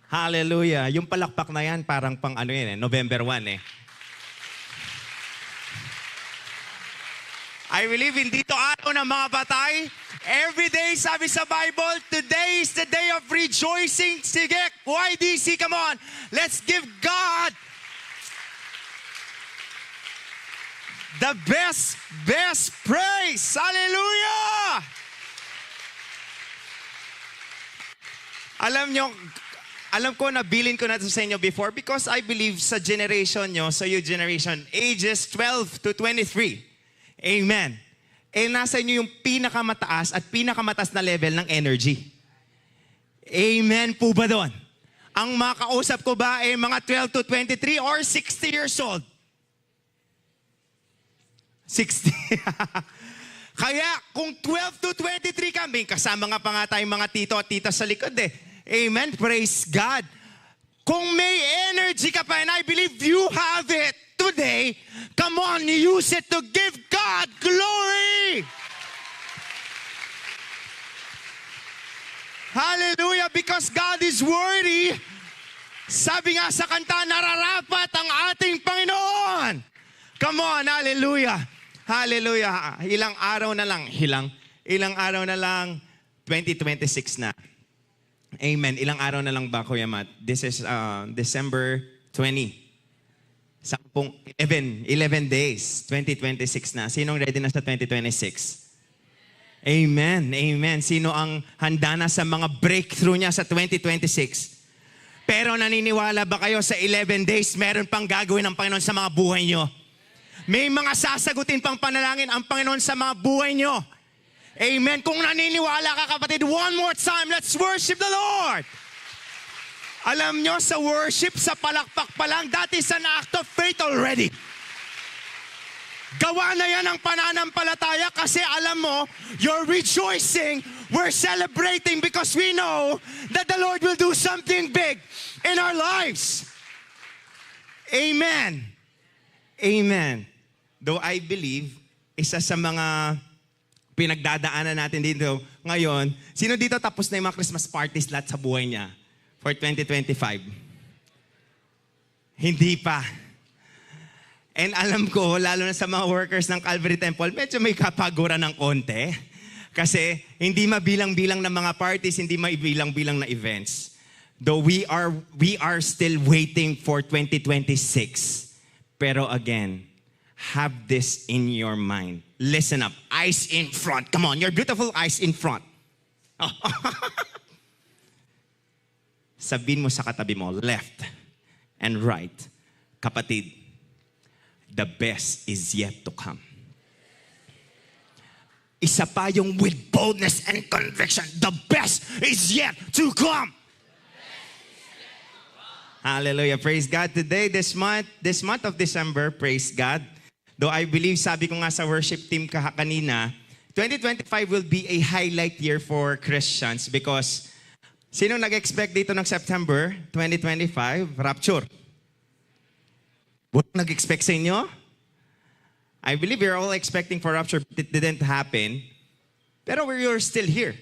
Hallelujah. Yung palakpak na yan, parang pang ano yan November 1 eh. I believe in dito araw ng mga patay. Every day, sabi sa Bible, today is the day of rejoicing. Sige, YDC, come on. Let's give God the best praise. Hallelujah! Alam ko na bilin ko na ito sa inyo before because I believe sa generation nyo, sa your generation, ages 12 to 23. Amen. Nasa inyo yung pinakamataas at pinakamataas na level ng energy. Amen po ba doon? Ang mga kausap ko ba ay mga 12 to 23 or 60 years old? 60. Kaya kung 12 to 23 kami, kasama nga pa nga tayong mga tito at tita sa likod eh. Amen. Praise God. Kung may energy ka pa, and I believe you have it today, come on, use it to give God glory. Hallelujah, because God is worthy. Sabi nga sa kanta, nararapat ang ating Panginoon. Come on, hallelujah. Hallelujah. Ilang araw na lang, 2026 na. Amen. Ilang araw na lang ba, Kuya Matt? This is December 20. 11 days, 2026 na. Sinong ready na sa 2026? Amen. Amen. Sino ang handa na sa mga breakthrough niya sa 2026? Pero naniniwala ba kayo sa 11 days, meron pang gagawin ng Panginoon sa mga buhay niyo? May mga sasagutin pang panalangin ang Panginoon sa mga buhay niyo. Amen. Kung naniniwala ka, kapatid, one more time, let's worship the Lord. Alam nyo, sa worship, sa palakpak pa lang, that is an act of faith already. Gawa na yan ang pananampalataya kasi alam mo, you're rejoicing, we're celebrating because we know that the Lord will do something big in our lives. Amen. Amen. Though I believe, isa sa mga pinagdadaanan natin dito ngayon, sino dito tapos na yung mga Christmas parties lahat sa buhay niya for 2025? Hindi pa. And alam ko, lalo na sa mga workers ng Calvary Temple, medyo may kapaguran ng konti. Kasi hindi mabilang-bilang na mga parties, hindi mabilang-bilang na events. Though we are still waiting for 2026. Pero again, have this in your mind. Listen up. Eyes in front. Come on, your beautiful eyes in front. Sabihin mo sa katabi mo, left and right. Kapatid, the best is yet to come. Isa pa yung with boldness and conviction. The best is yet to come. Hallelujah. Praise God. Today, this month of December, praise God. Though I believe, sabi ko nga sa worship team kanina, 2025 will be a highlight year for Christians because sino nag-expect dito ng September 2025? Rapture. What nag-expect sa inyo? I believe we're all expecting for rapture, but it didn't happen. Pero we're still here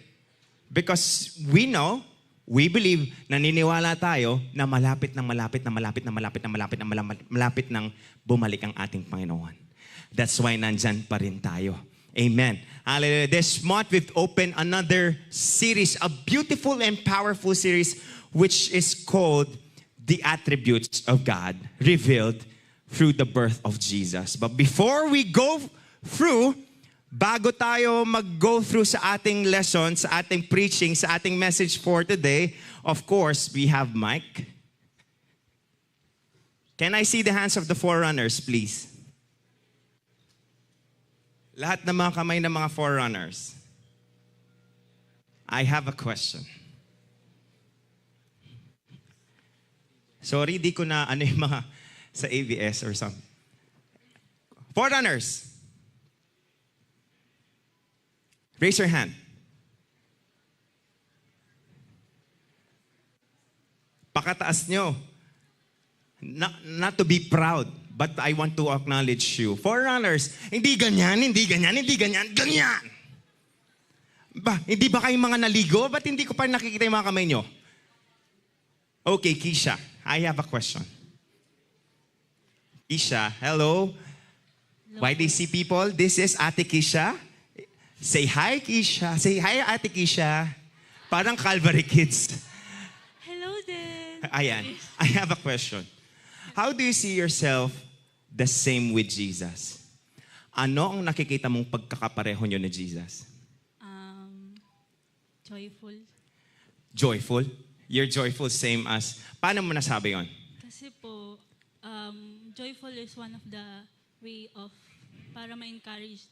because we know, we believe, naniniwala tayo na malapit nang bumalik ang ating Panginoon. That's why nandyan pa rin tayo. Amen. Hallelujah. This month we've opened another series, a beautiful and powerful series, which is called The Attributes of God Revealed Through the Birth of Jesus. But before we go through, bago tayo mag-go through sa ating lesson, sa ating preaching, sa ating message for today, of course, we have Mike. Can I see the hands of the forerunners, please? Lahat ng mga kamay ng mga forerunners. I have a question. Sorry, di ko na ano yung mga sa ABS or something. Forerunners. Raise your hand. Pakataas nyo. Not to be proud, but I want to acknowledge you. Forerunners, hindi ganyan. Ganyan. Ba, hindi ba kayong mga naligo? Ba't hindi ko pa nakikita yung mga kamay nyo? Okay, Keisha, I have a question. Keisha, hello. YDC people, this is Ate Keisha. Say hi, Keisha. Say hi, Ate Keisha. Parang Calvary Kids. Hello din. Ayan, I have a question. How do you see yourself the same with Jesus? Ano ang nakikita mong pagkakapareho nyo ni Jesus? Joyful. Joyful? You're joyful, same as... Paano mo nasabi yon? Kasi po, joyful is one of the way of para ma-encourage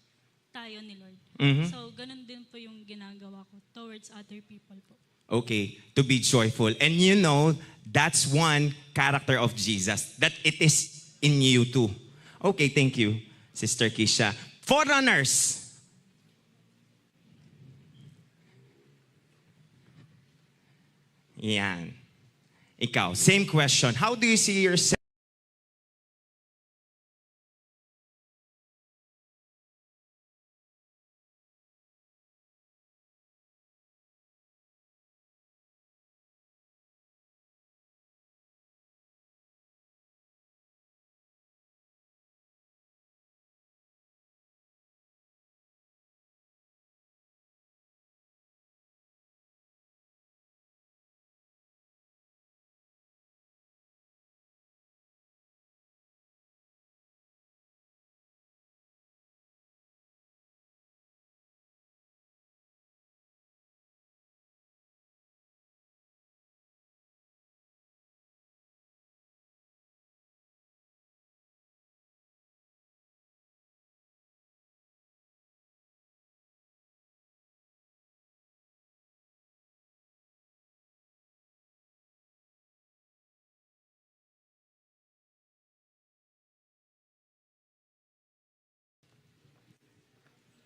tayo ni Lord. Mhm. So, ganun din po yung ginagawa ko towards other people po. Okay, to be joyful. And you know, that's one character of Jesus, that it is in you too. Okay, thank you, Sister Keisha. Forerunners. Yan. Ikaw, same question. How do you see yourself?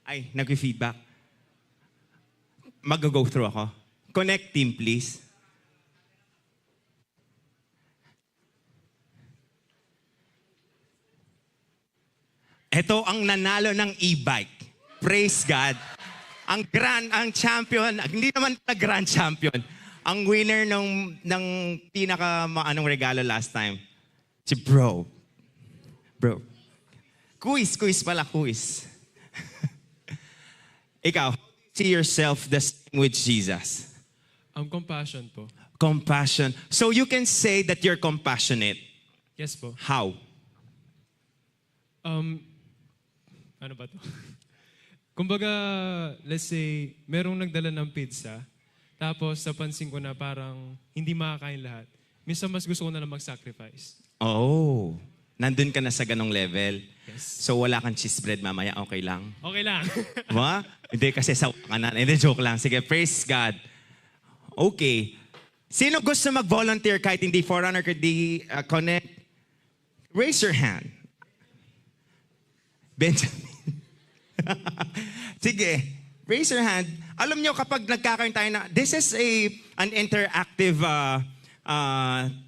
Ay, nag-feedback. Mag-go through ako. Connect team, please. Ito ang nanalo ng e-bike. Praise God. Ang champion, hindi naman na grand champion. Ang winner ng pinaka anong regalo last time. Si bro. Bro. Quiz pala, quiz. Ikaw, see yourself the same with Jesus. Compassion po. Compassion. So you can say that you're compassionate. Yes po. How? Ano ba to? Kumbaga, let's say, merong nagdala ng pizza, tapos napansin ko na parang hindi makakain lahat. Minsan mas gusto ko na lang mag-sacrifice. Oh, nandun ka na sa ganong level. Yes. So wala kang cheese bread mamaya, okay lang? Okay lang. Ba? Hindi kasi sa kanan. Hindi, joke lang. Sige, praise God. Okay. Sino gusto mag-volunteer kahit hindi Forerunner, hindi Connect? Raise your hand. Benjamin. Sige, raise your hand. Alam nyo, kapag nagkakaroon tayo na, this is an interactive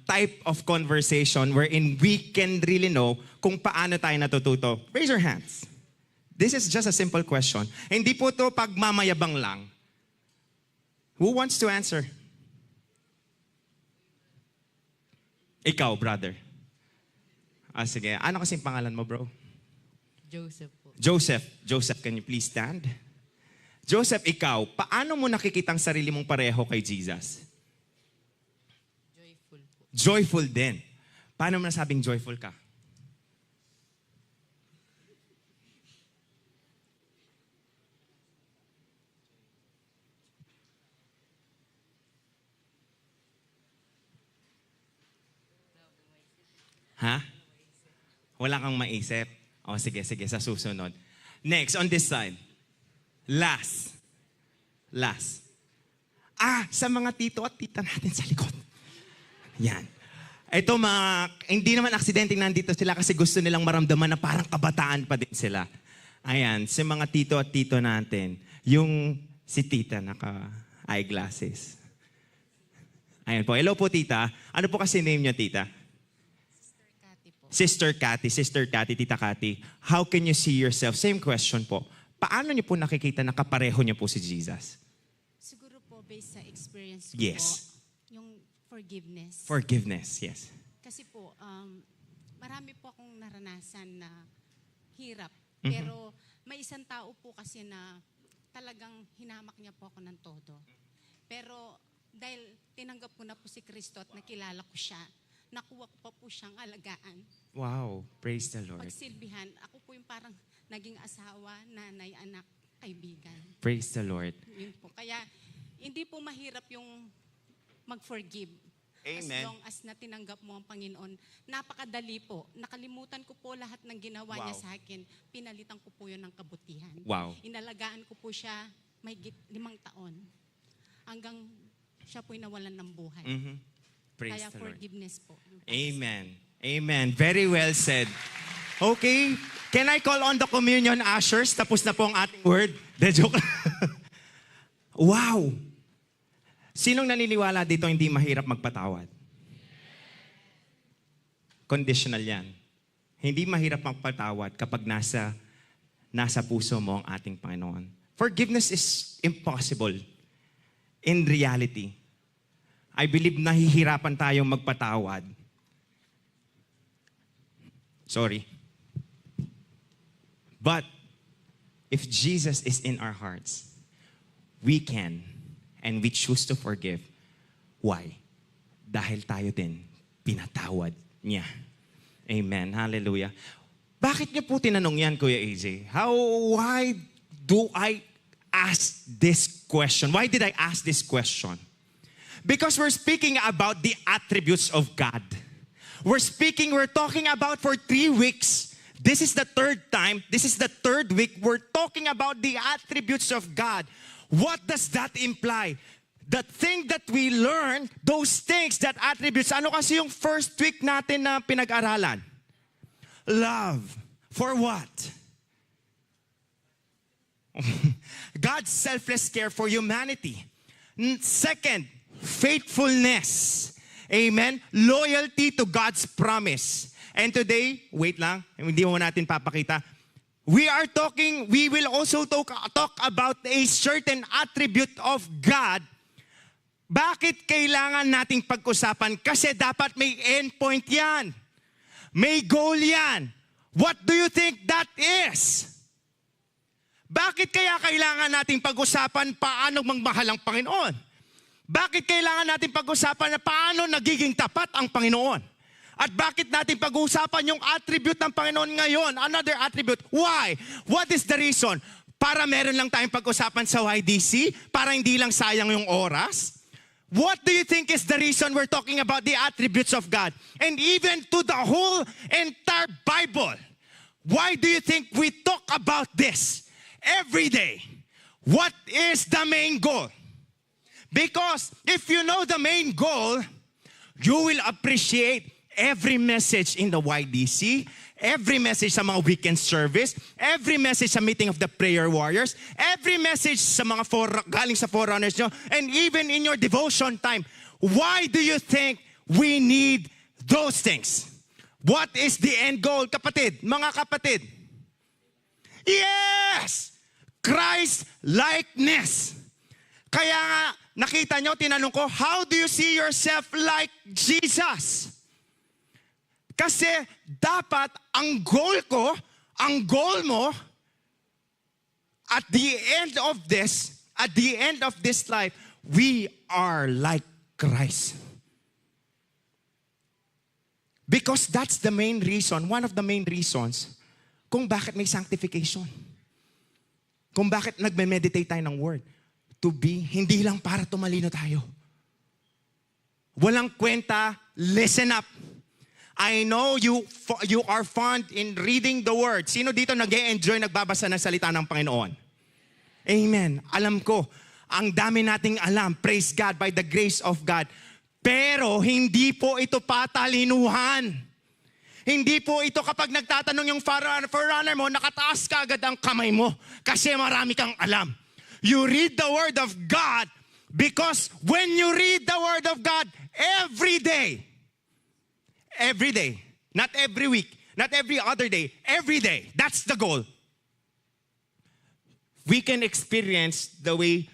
type of conversation wherein we can really know kung paano tayo natututo. Raise your hands. This is just a simple question. Hindi po to pagmamayabang lang. Who wants to answer? Ikaw, brother. Sige. Ano kasing pangalan mo, bro? Joseph po. Joseph, can you please stand? Joseph, ikaw, paano mo nakikita ang sarili mong pareho kay Jesus? Joyful po. Joyful din. Paano mo nasabing joyful ka? Ha? Wala kang maisip? O sige, sa susunod. Next, on this side. Last. Sa mga tito at tita natin sa likod. Yan. Ito hindi naman aksidenteng nandito sila kasi gusto nilang maramdaman na parang kabataan pa din sila. Ayan, sa mga tito at tito natin, si tita naka-eyeglasses. Ayan po. Hello po, tita. Ano po kasi name niyo, tita? Sister Cathy, Tita Cathy, how can you see yourself? Same question po. Paano niyo po nakikita na kapareho niyo po si Jesus? Siguro po based sa experience ko Yes. po, yung Forgiveness. Forgiveness, yes. Kasi po, marami po akong naranasan na hirap. Mhm. Pero may isang tao po kasi na talagang hinamak niya po ako ng todo. Pero dahil tinanggap ko na po si Kristo at nakilala ko siya, nakuha ko pa po siyang alagaan. Wow, praise the Lord. Pagsilbihan, ako po yung parang naging asawa, nanay, anak, kaibigan. Praise the Lord. Yun po. Kaya hindi po mahirap yung mag-forgive. As Amen. long as na tinanggap mo ang Panginoon. Napakadali po. Nakalimutan ko po lahat ng ginawa niya Wow. sa akin. Pinalitan ko po yun ng kabutihan. Wow. Inalagaan ko po siya may 5 taon. Hanggang siya po'y nawalan ng buhay. Mhm. Praise Kaya the Lord. forgiveness po. Amen. Amen. Very well said. Okay. Can I call on the communion ushers? Tapos na po ang ating word. De joke. Wow. Sinong naniniwala dito hindi mahirap magpatawad? Conditional yan. Hindi mahirap magpatawad kapag nasa puso mo ang ating Panginoon. Forgiveness is impossible in reality. I believe nahihirapan tayong magpatawad. Sorry. But if Jesus is in our hearts, we can and we choose to forgive. Why? Dahil tayo din pinatawad niya. Amen. Hallelujah. Bakit niyo po tinanong yan, Kuya AJ? Why do I ask this question? Why did I ask this question? Because we're speaking about the attributes of God. We're talking about for 3 weeks. This is the 3rd time. This is the 3rd week. We're talking about the attributes of God. What does that imply? The thing that we learn, those things, that attributes. Ano kasi yung first week natin na pinag-aralan? Love. For what? God's selfless care for humanity. Second, faithfulness. Amen? Loyalty to God's promise. And today, wait lang, hindi mo natin papakita. We will also talk about a certain attribute of God. Bakit kailangan nating pag-usapan? Kasi dapat may endpoint yan. May goal yan. What do you think that is? Bakit kaya kailangan nating pag-usapan paano magmahal ang Panginoon? Bakit kailangan nating pag-usapan na paano nagiging tapat ang Panginoon? At bakit natin pag-uusapan yung attribute ng Panginoon ngayon? Another attribute. Why? What is the reason? Para meron lang tayong pag-usapan sa YDC? Para hindi lang sayang yung oras? What do you think is the reason we're talking about the attributes of God? And even to the whole entire Bible. Why do you think we talk about this every day? What is the main goal? Because if you know the main goal, you will appreciate every message in the YDC, every message sa mga weekend service, every message sa meeting of the prayer warriors, every message sa mga galing sa forerunners nyo, and even in your devotion time. Why do you think we need those things? What is the end goal, kapatid? Mga kapatid. Yes! Christ-likeness. Kaya nga, nakita nyo, tinanong ko, how do you see yourself like Jesus? Kasi dapat ang goal ko, ang goal mo, at the end of this life, we are like Christ. Because that's the main reason, one of the main reasons, kung bakit may sanctification. Kung bakit nagme-meditate tayo ng word. To be, hindi lang para tumalino tayo. Walang kwenta, listen up. I know you are fond in reading the word. Sino dito nag-e-enjoy nagbabasa ng salita ng Panginoon? Amen. Alam ko, ang dami nating alam, praise God, by the grace of God. Pero hindi po ito patalinuhan. Hindi po ito kapag nagtatanong yung forerunner mo, nakataas ka agad ang kamay mo kasi marami kang alam. You read the word of God because when you read the word of God every day, not every week, not every other day, every day, that's the goal. We can experience the way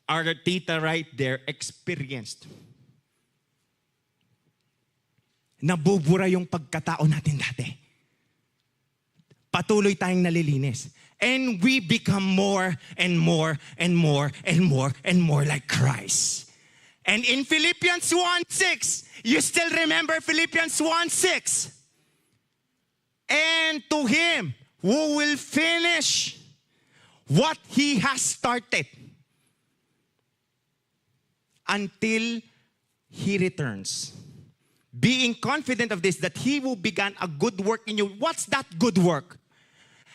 our tita right there experienced. nabubura yung pagkatao natin dati. Patuloy tayong nalilinis. And we become more and more and more and more and more like Christ. And in Philippians 1:6, you still remember Philippians 1:6? And to Him who will finish what He has started until He returns. Being confident of this, that He who began a good work in you. What's that good work?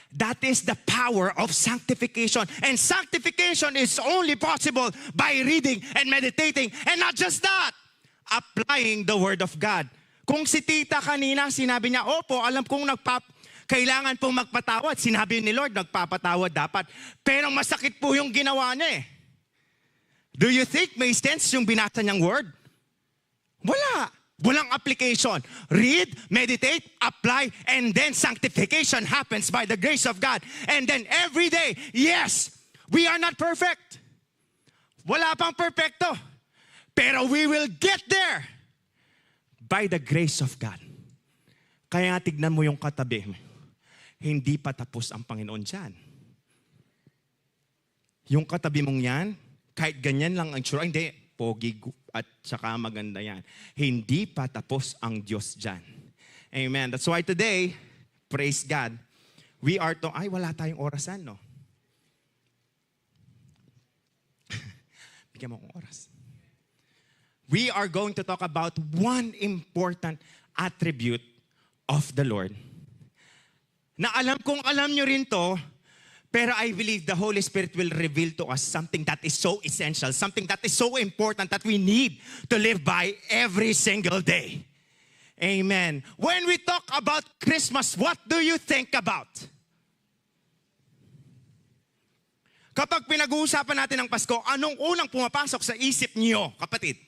That is the power of sanctification. And sanctification is only possible by reading and meditating. And not just that, applying the Word of God. Kung si tita kanina, sinabi niya, opo, alam kong kailangan pong magpatawad. Sinabi ni Lord, nagpapatawad dapat. Pero masakit po yung ginawa niya eh. Do you think may sense yung binasa niyang Word? Wala. Walang application. Read, meditate, apply, and then sanctification happens by the grace of God. And then every day, yes, we are not perfect. Wala pang perfecto. Pero we will get there by the grace of God. Kaya nga tignan mo yung katabi mo. Hindi pa tapos ang Panginoon dyan. Yung katabi mong yan, kahit ganyan lang ang tsura, hindi, pogi at saka maganda yan. Hindi pa tapos ang Diyos dyan. Amen. That's why today, praise God, we are to, wala tayong orasan, no? Bigyan mo akong oras. We are going to talk about one important attribute of the Lord. Na alam kong alam nyo rin to, pero I believe the Holy Spirit will reveal to us something that is so essential, something that is so important that we need to live by every single day. Amen. When we talk about Christmas, what do you think about? Kapag pinag-uusapan natin ang Pasko, anong unang pumapasok sa isip niyo, kapatid?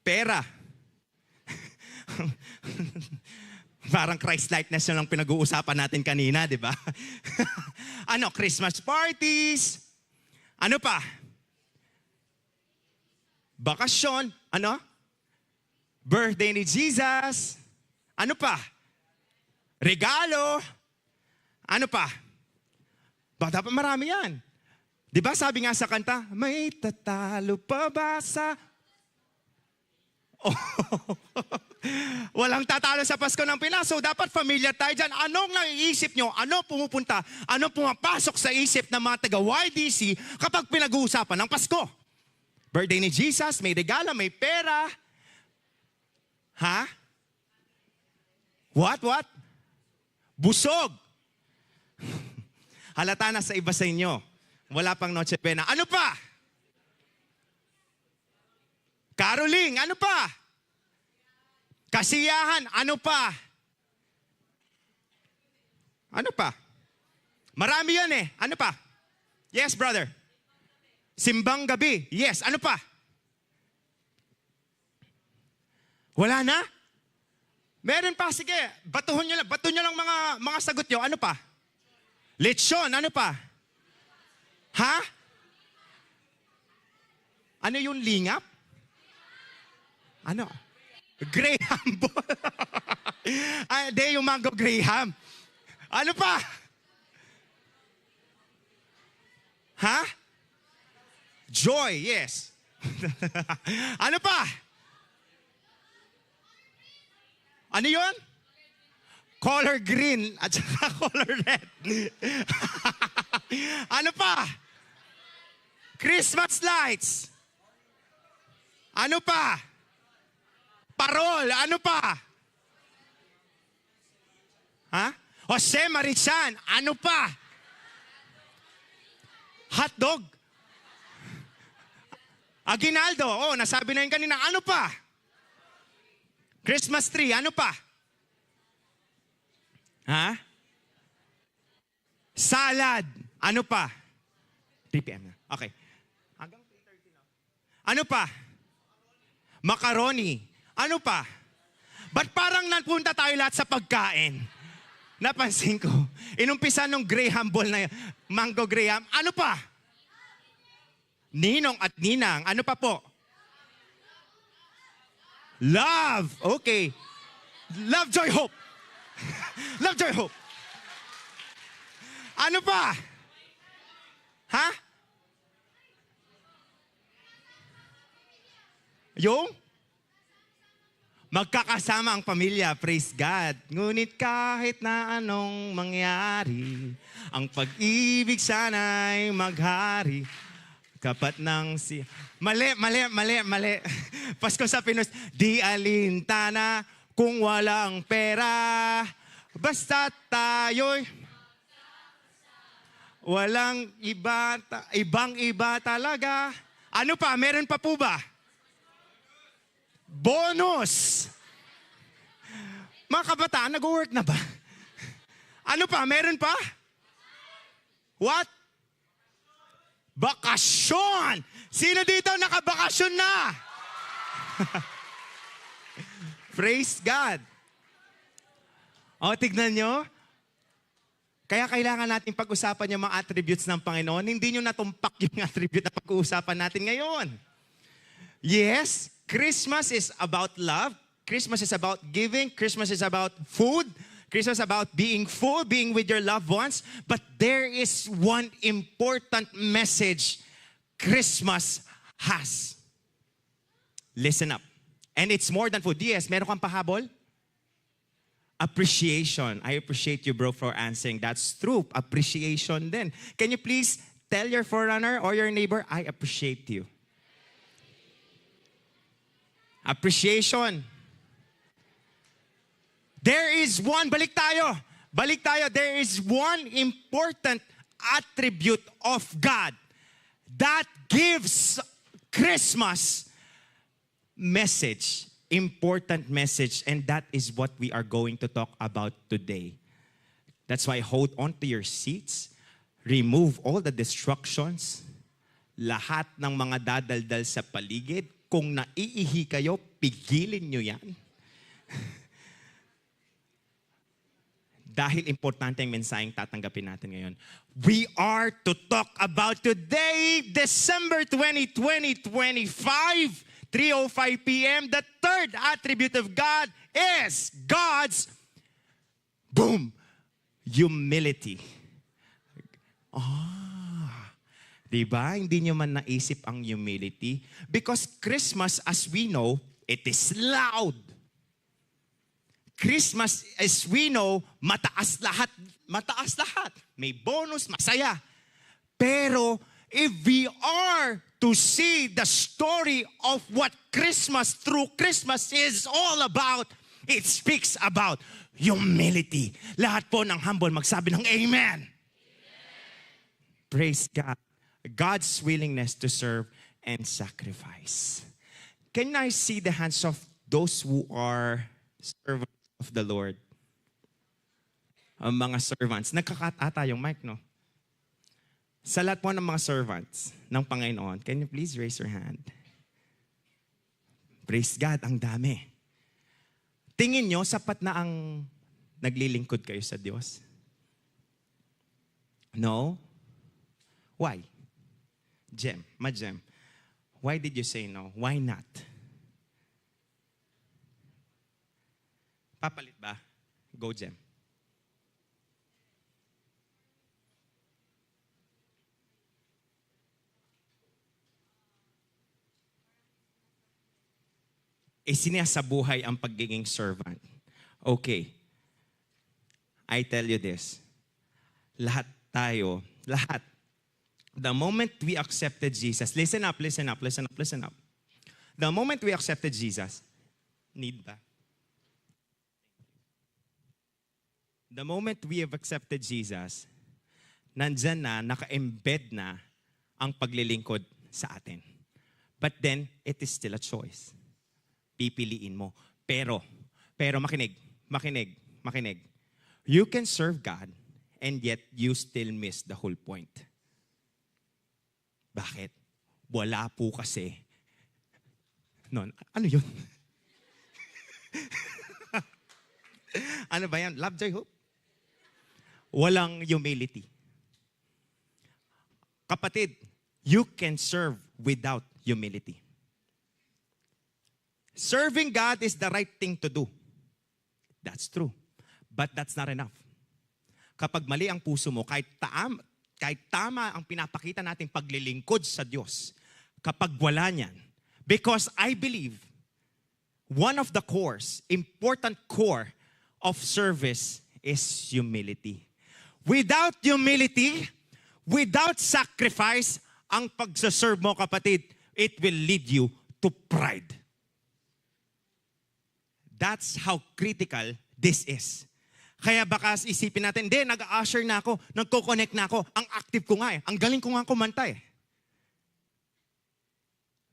Pera. Parang Christ-likeness na lang pinag-uusapan natin kanina, di ba? Ano, Christmas parties. Ano pa? Bakasyon. Ano? Birthday ni Jesus. Ano pa? Regalo. Ano pa? Dapat marami yan. Di ba sabi nga sa kanta, may tatalo pa ba sa... Oh. Walang tatalo sa Pasko ng Pinas. So dapat familiar tayo dyan. Anong naiisip nyo? Ano pumupunta? Ano pumapasok sa isip ng mga taga-YDC kapag pinag-uusapan ng Pasko? Birthday ni Jesus, may regalo, may pera. Ha? What? Busog. Halata na sa iba sa inyo. Wala pang Noche Buena. Ano pa? Caroling. Ano pa? Kasiyahan. Ano pa? Ano pa? Marami yan eh. Ano pa? Yes, brother. Simbang gabi. Yes. Ano pa? Wala na? Meron pa. Sige. Batuhin nyo lang. Bato nyo lang mga sagot nyo. Ano pa? Lechon. Ano pa? Ha? Ano yung lingap? Ano? Graham ball. Hindi, yung mango Graham. Ano pa? Ha? Joy, yes. Ano pa? Ano yun? Color green at saka color red. Ano pa? Christmas lights. Ano pa? Parol. Ano pa? Ha? Jose Marichan. Ano pa? Hotdog. Aguinaldo. Oh, nasabi na yun kanina. Ano pa? Christmas tree. Ano pa? Ha? Salad. Ano pa? 3 p.m. na. Okay. Hanggang 3:30 na. Ano pa? Macaroni. Ano pa? Ba't parang napunta tayo lahat sa pagkain? Napansin ko. Inumpisa nung Graham ball na mango Graham. Ano pa? Ninong at ninang. Ano pa po? Love. Okay. Love, joy, hope. Love, joy, hope. Ano pa? Ha? Yung? Magkakasama ang pamilya, praise God. Ngunit kahit na anong mangyari, ang pag-ibig sana'y maghari. Kapat ng si... Mali. Pasko sa Pinos. Di alintana kung walang pera. Basta tayo'y... Walang iba, ibang-iba talaga. Ano pa? Meron pa po ba? Bonus! Mga kabataan, nag-work na ba? Ano pa? Meron pa? What? Bakasyon! Sino dito nakabakasyon na? Praise God! O, tignan nyo. Kaya kailangan natin pag-usapan yung mga attributes ng Panginoon. Hindi nyo natumpak yung attribute na pag-uusapan natin ngayon. Yes, Christmas is about love. Christmas is about giving. Christmas is about food. Christmas is about being full, being with your loved ones. But there is one important message Christmas has. Listen up. And it's more than food. Yes, meron kang pahabol? Appreciation. I appreciate you, bro, for answering. That's true. Appreciation din. Can you please tell your forerunner or your neighbor, I appreciate you. Appreciation. There is one, balik tayo. There is one important attribute of God that gives Christmas message, important message, and that is what we are going to talk about today. That's why hold on to your seats, remove all the distractions, lahat ng mga dadaldal sa paligid. Kung naiihi kayo, pigilin nyo yan. Dahil importante ang mensaheng tatanggapin natin ngayon. We are to talk about today, December 20, 2025, 3:05 p.m. The third attribute of God is God's, boom, humility. Diba? Hindi nyo man naisip ang humility. Because Christmas, as we know, it is loud. Christmas, as we know, mataas lahat. Mataas lahat. May bonus, masaya. Pero, if we are to see the story of what Christmas, through Christmas is all about, it speaks about humility. Lahat po ng humble magsabi ng Amen. Praise God. God's willingness to serve and sacrifice. Can I see the hands of those who are servants of the Lord? Ang mga servants. Nagkakata yung mic, no? Sa lahat po ng mga servants ng Panginoon, can you please raise your hand? Praise God, ang dami. Tingin nyo, sapat na ang naglilingkod kayo sa Diyos? No? Why? Jem, why did you say no? Why not? Papalit ba? Go, Jem. Isinasabuhay ang pagiging servant. Okay. I tell you this. Lahat tayo, the moment we accepted Jesus, listen up. The moment we accepted Jesus, the moment we have accepted Jesus, nandyan na, naka-embed na ang paglilingkod sa atin. But then, it is still a choice. Pipiliin mo. Pero makinig. You can serve God and yet you still miss the whole point. Bakit? Wala po kasi. Ano yun? Ano ba yan? Love, joy, hope? Walang humility. Kapatid, you can serve without humility. Serving God is the right thing to do. That's true. But that's not enough. Kapag mali ang puso mo, kahit tama ang pinapakita nating paglilingkod sa Diyos, kapag wala niyan, because I believe one of the important core of service is humility. Without humility, without sacrifice, ang pagsaserve mo, kapatid, it will lead you to pride. That's how critical this is. Kaya baka isipin natin, hindi, nag-usher na ako, nagko-connect na ako, ang active ko nga eh, ang galing ko nga kumanta eh.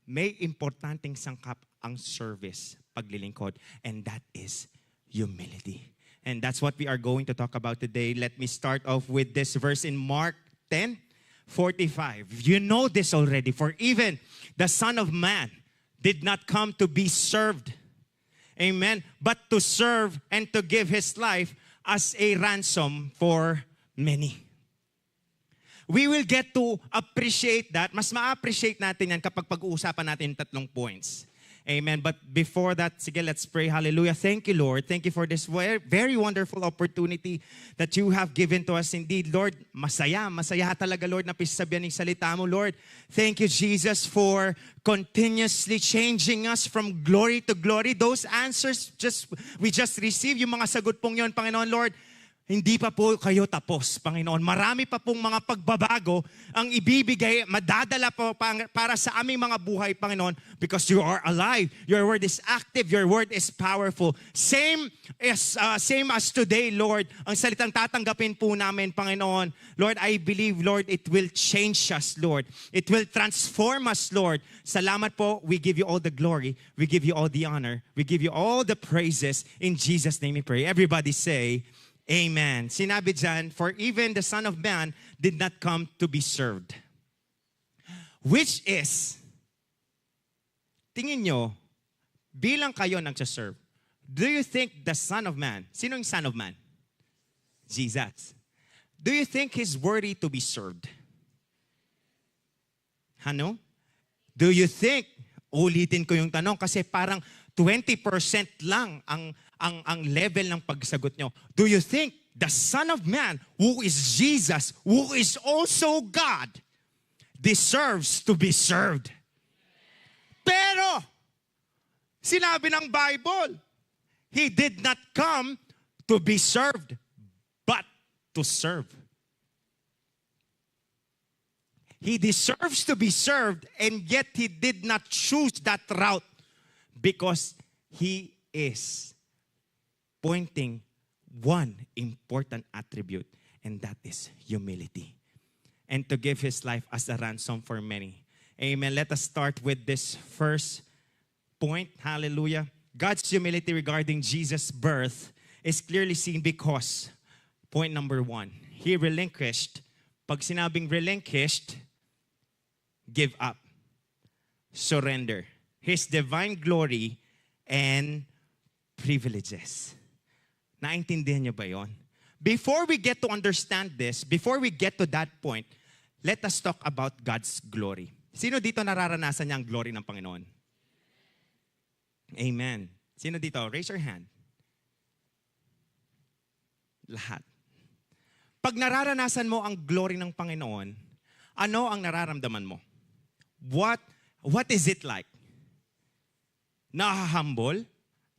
May importanteng sangkap ang service, paglilingkod, and that is humility. And that's what we are going to talk about today. Let me start off with this verse in Mark 10:45. You know this already, for even the Son of Man did not come to be served. Amen. But to serve and to give His life as a ransom for many. We will get to appreciate that. Mas ma-appreciate natin yan kapag pag-uusapan natin yung tatlong points. Amen. But before that, sige, let's pray. Hallelujah. Thank you, Lord. Thank you for this very wonderful opportunity that you have given to us. Indeed, Lord, masaya talaga, Lord, na pisasabihan ng salita mo, Lord. Thank you, Jesus, for continuously changing us from glory to glory. Those answers we just received, yung mga sagot pong yon, Panginoon, Lord, hindi pa po kayo tapos, Panginoon. Marami pa pong mga pagbabago ang ibibigay, madadala po para sa aming mga buhay, Panginoon, because you are alive. Your word is active. Your word is powerful. Same as today, Lord, ang salitang tatanggapin po namin, Panginoon. Lord, I believe, Lord, it will change us, Lord. It will transform us, Lord. Salamat po. We give you all the glory. We give you all the honor. We give you all the praises. In Jesus' name we pray. Everybody say, Amen. Sinabi dyan, for even the Son of Man did not come to be served. Which is, tingin nyo, bilang kayo nagsaserve, do you think the Son of Man, sino yung Son of Man? Jesus. Do you think He's worthy to be served? Ano? Do you think, ulitin ko yung tanong kasi parang 20% lang ang level ng pagsagot nyo. Do you think the Son of Man, who is Jesus, who is also God, deserves to be served? Pero, sinabi ng Bible, He did not come to be served, but to serve. He deserves to be served, and yet He did not choose that route because He is pointing one important attribute, and that is humility. And to give His life as a ransom for many. Amen. Let us start with this first point. Hallelujah. God's humility regarding Jesus' birth is clearly seen because, point number 1, He relinquished. Pag sinabing relinquished, give up, surrender His divine glory and privileges. Naintindihan niyo ba yon? Before we get to understand this, before we get to that point, let us talk about God's glory. Sino dito nararanasan niya ang glory ng Panginoon? Amen. Sino dito? Raise your hand. Lahat. Pag nararanasan mo ang glory ng Panginoon, ano ang nararamdaman mo? What is it like? Nakahumble?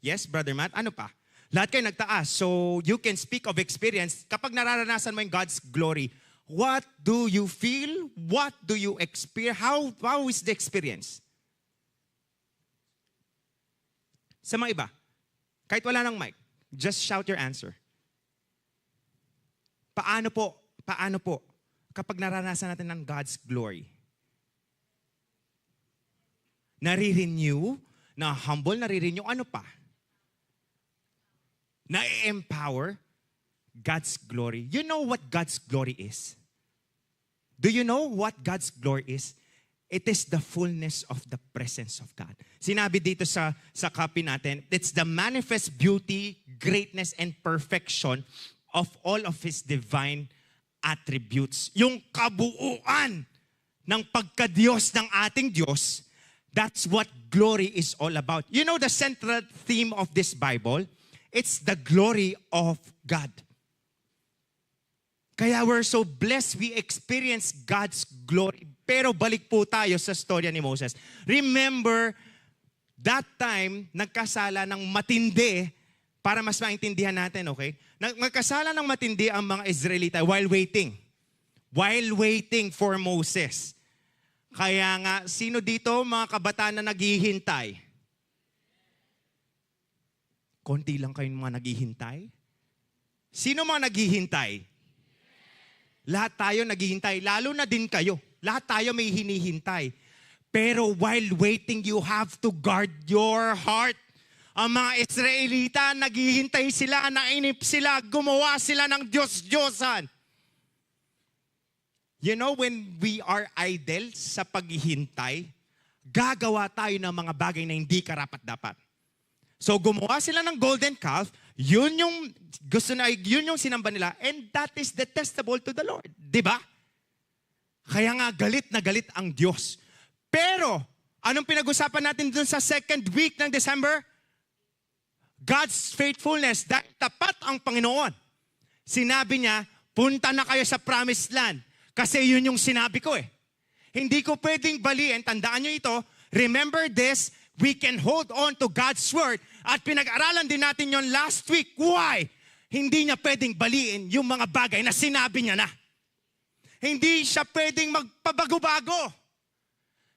Yes, Brother Matt. Ano pa? Lahat kayo nagtaas. So you can speak of experience. Kapag nararanasan mo yung God's glory, what do you feel? What do you experience? How is the experience? Sa mga iba, kahit wala ng mic, just shout your answer. Paano po kapag naranasan natin ng God's glory? Nare-renew, na-humble, nare-renew, ano pa? Na-empower God's glory. You know what God's glory is? Do you know what God's glory is? It is the fullness of the presence of God. Sinabi dito sa copy natin, it's the manifest beauty, greatness, and perfection of all of His divine attributes. Yung kabuuan ng pagka-Diyos ng ating Diyos That's what glory is all about. You know the central theme of this Bible? It's the glory of God. Kaya we're so blessed we experience God's glory. Pero balik po tayo sa storya ni Moses. Remember, that time, nagkasala ng matindi, para mas maintindihan natin, okay? Nagkasala ng matindi ang mga Israelita while waiting. While waiting for Moses. Kaya nga, sino dito mga kabataan na naghihintay? Konti lang kayong mga naghihintay? Sino mga naghihintay? Lahat tayo naghihintay, lalo na din kayo. Lahat tayo may hinihintay. Pero while waiting, you have to guard your heart. Ang mga Israelita, naghihintay sila, nainip sila, gumawa sila ng Diyos-Diyosan. You know, when we are idle sa paghihintay, gagawa tayo ng mga bagay na hindi karapat-dapat. So gumawa sila ng golden calf, yun yung sinamba nila, and that is detestable to the Lord. Diba? Kaya nga galit na galit ang Diyos. Pero, anong pinag-usapan natin dun sa second week ng December? God's faithfulness, dahil tapat ang Panginoon. Sinabi niya, punta na kayo sa promised land. Kasi yun yung sinabi ko eh. Hindi ko pwedeng baliin, tandaan nyo ito, remember this, we can hold on to God's word. At pinag-aralan din natin yon last week. Why? Hindi niya pwedeng baliin yung mga bagay na sinabi niya na. Hindi siya pwedeng magpabago-bago.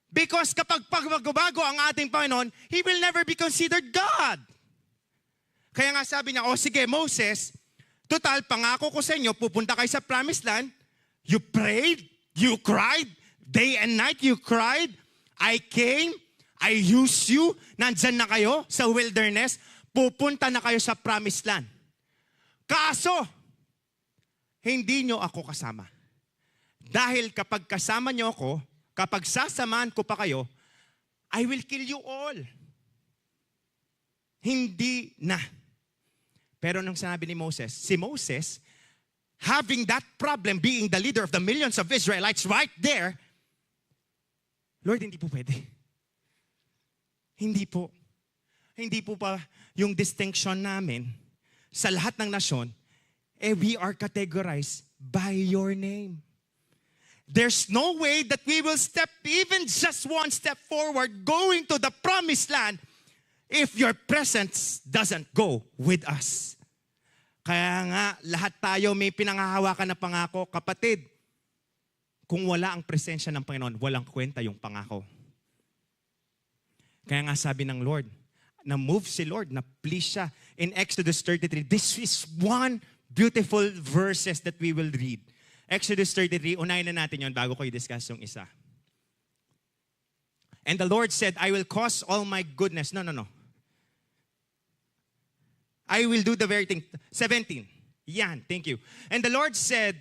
Because kapag pagbago-bago ang ating Panginoon, He will never be considered God. Kaya nga sabi niya, sige Moses, total, pangako ko sa inyo, pupunta kayo sa promised land, you prayed, you cried, day and night you cried, I came, I used you, nandyan na kayo sa wilderness, pupunta na kayo sa promised land. Kaso, hindi nyo ako kasama. Dahil kapag kasama nyo ako, kapag sasamahan ko pa kayo, I will kill you all. Hindi na. Pero nung sinabi ni Moses, si Moses, having that problem, being the leader of the millions of Israelites right there, Lord, hindi po pwede. Hindi po. Hindi po pa yung distinction namin sa lahat ng nasyon, we are categorized by your name. There's no way that we will step even just one step forward going to the promised land if your presence doesn't go with us. Kaya nga, lahat tayo may pinanghahawakan na pangako. Kapatid, kung wala ang presensya ng Panginoon, walang kwenta yung pangako. Kaya nga sabi ng Lord, na-move si Lord, na-please siya. In Exodus 33, this is one beautiful verses that we will read. Exodus 33, unahin na natin yon bago ko i-discuss yung isa. And the Lord said, I will cause all my goodness. No. I will do the very thing. 17. Yan, thank you. And the Lord said,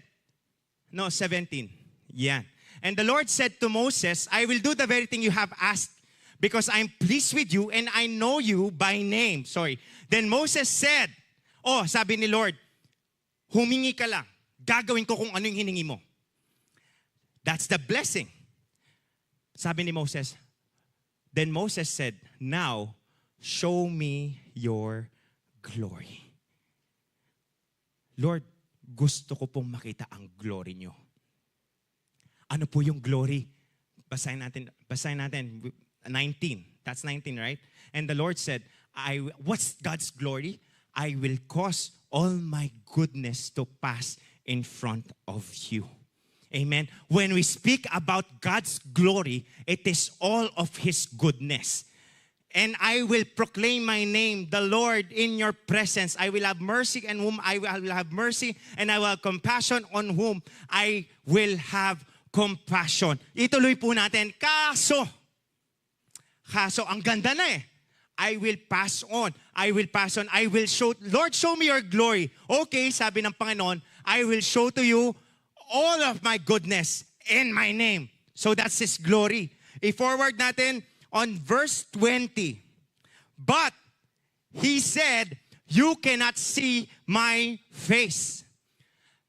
17. Yan. And the Lord said to Moses, I will do the very thing you have asked because I'm pleased with you and I know you by name. Sorry. Then Moses said, sabi ni Lord, humingi ka lang. Gagawin ko kung ano yung hiningi mo. That's the blessing. Sabi ni Moses, then Moses said, now, show me your glory. Lord, gusto ko pong makita ang glory nyo. Ano po yung glory? Basahin natin 19. That's 19, right? And the Lord said, what's God's glory? I will cause all my goodness to pass in front of you. Amen. When we speak about God's glory, it is all of His goodness. And I will proclaim my name, the Lord, in your presence. I will have mercy on whom I will have mercy, and I will have compassion on whom I will have compassion. Ituloy po natin. Kaso, ang ganda na eh. I will pass on. I will show, Lord, show me your glory. Okay, sabi ng Panginoon, I will show to you all of my goodness in my name. So that's His glory. I-forward natin on verse 20. But He said, you cannot see my face.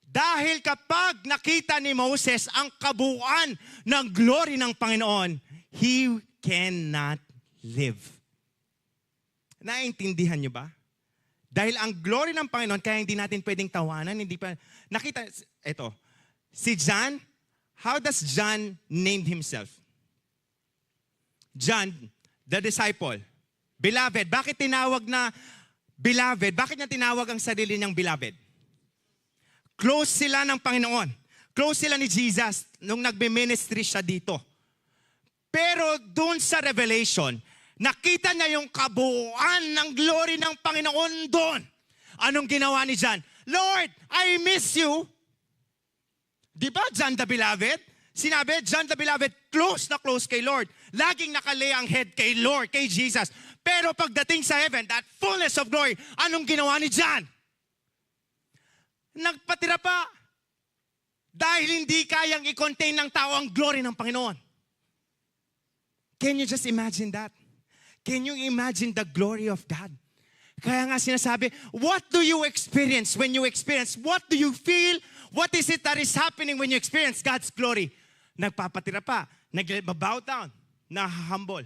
Dahil kapag nakita ni Moses ang kabuuan ng glory ng Panginoon, he cannot live. Naintindihan nyo ba? Dahil ang glory ng Panginoon, kaya hindi natin pwedeng tawanan, hindi pa, nakita, eto, si John, how does John name himself? John, the disciple, beloved. Bakit tinawag na beloved? Bakit niya tinawag ang sarili niyang beloved? Close sila ng Panginoon. Close sila ni Jesus nung nagbe-ministry siya dito. Pero doon sa Revelation, nakita niya yung kabuuan ng glory ng Panginoon doon. Anong ginawa ni John? Lord, I miss you. Di ba, John the Beloved? Sinabi, John the Beloved, close na close kay Lord. Laging nakalay ang head kay Lord, kay Jesus. Pero pagdating sa heaven, that fullness of glory, anong ginawa ni John? Nagpatira pa. Dahil hindi kayang i-contain ng tao ang glory ng Panginoon. Can you just imagine that? Can you imagine the glory of God? Kaya nga sinasabi, what do you experience when you experience? What do you feel? What is it that is happening when you experience God's glory? Nagpapatira pa, nag-bow down, na-humble.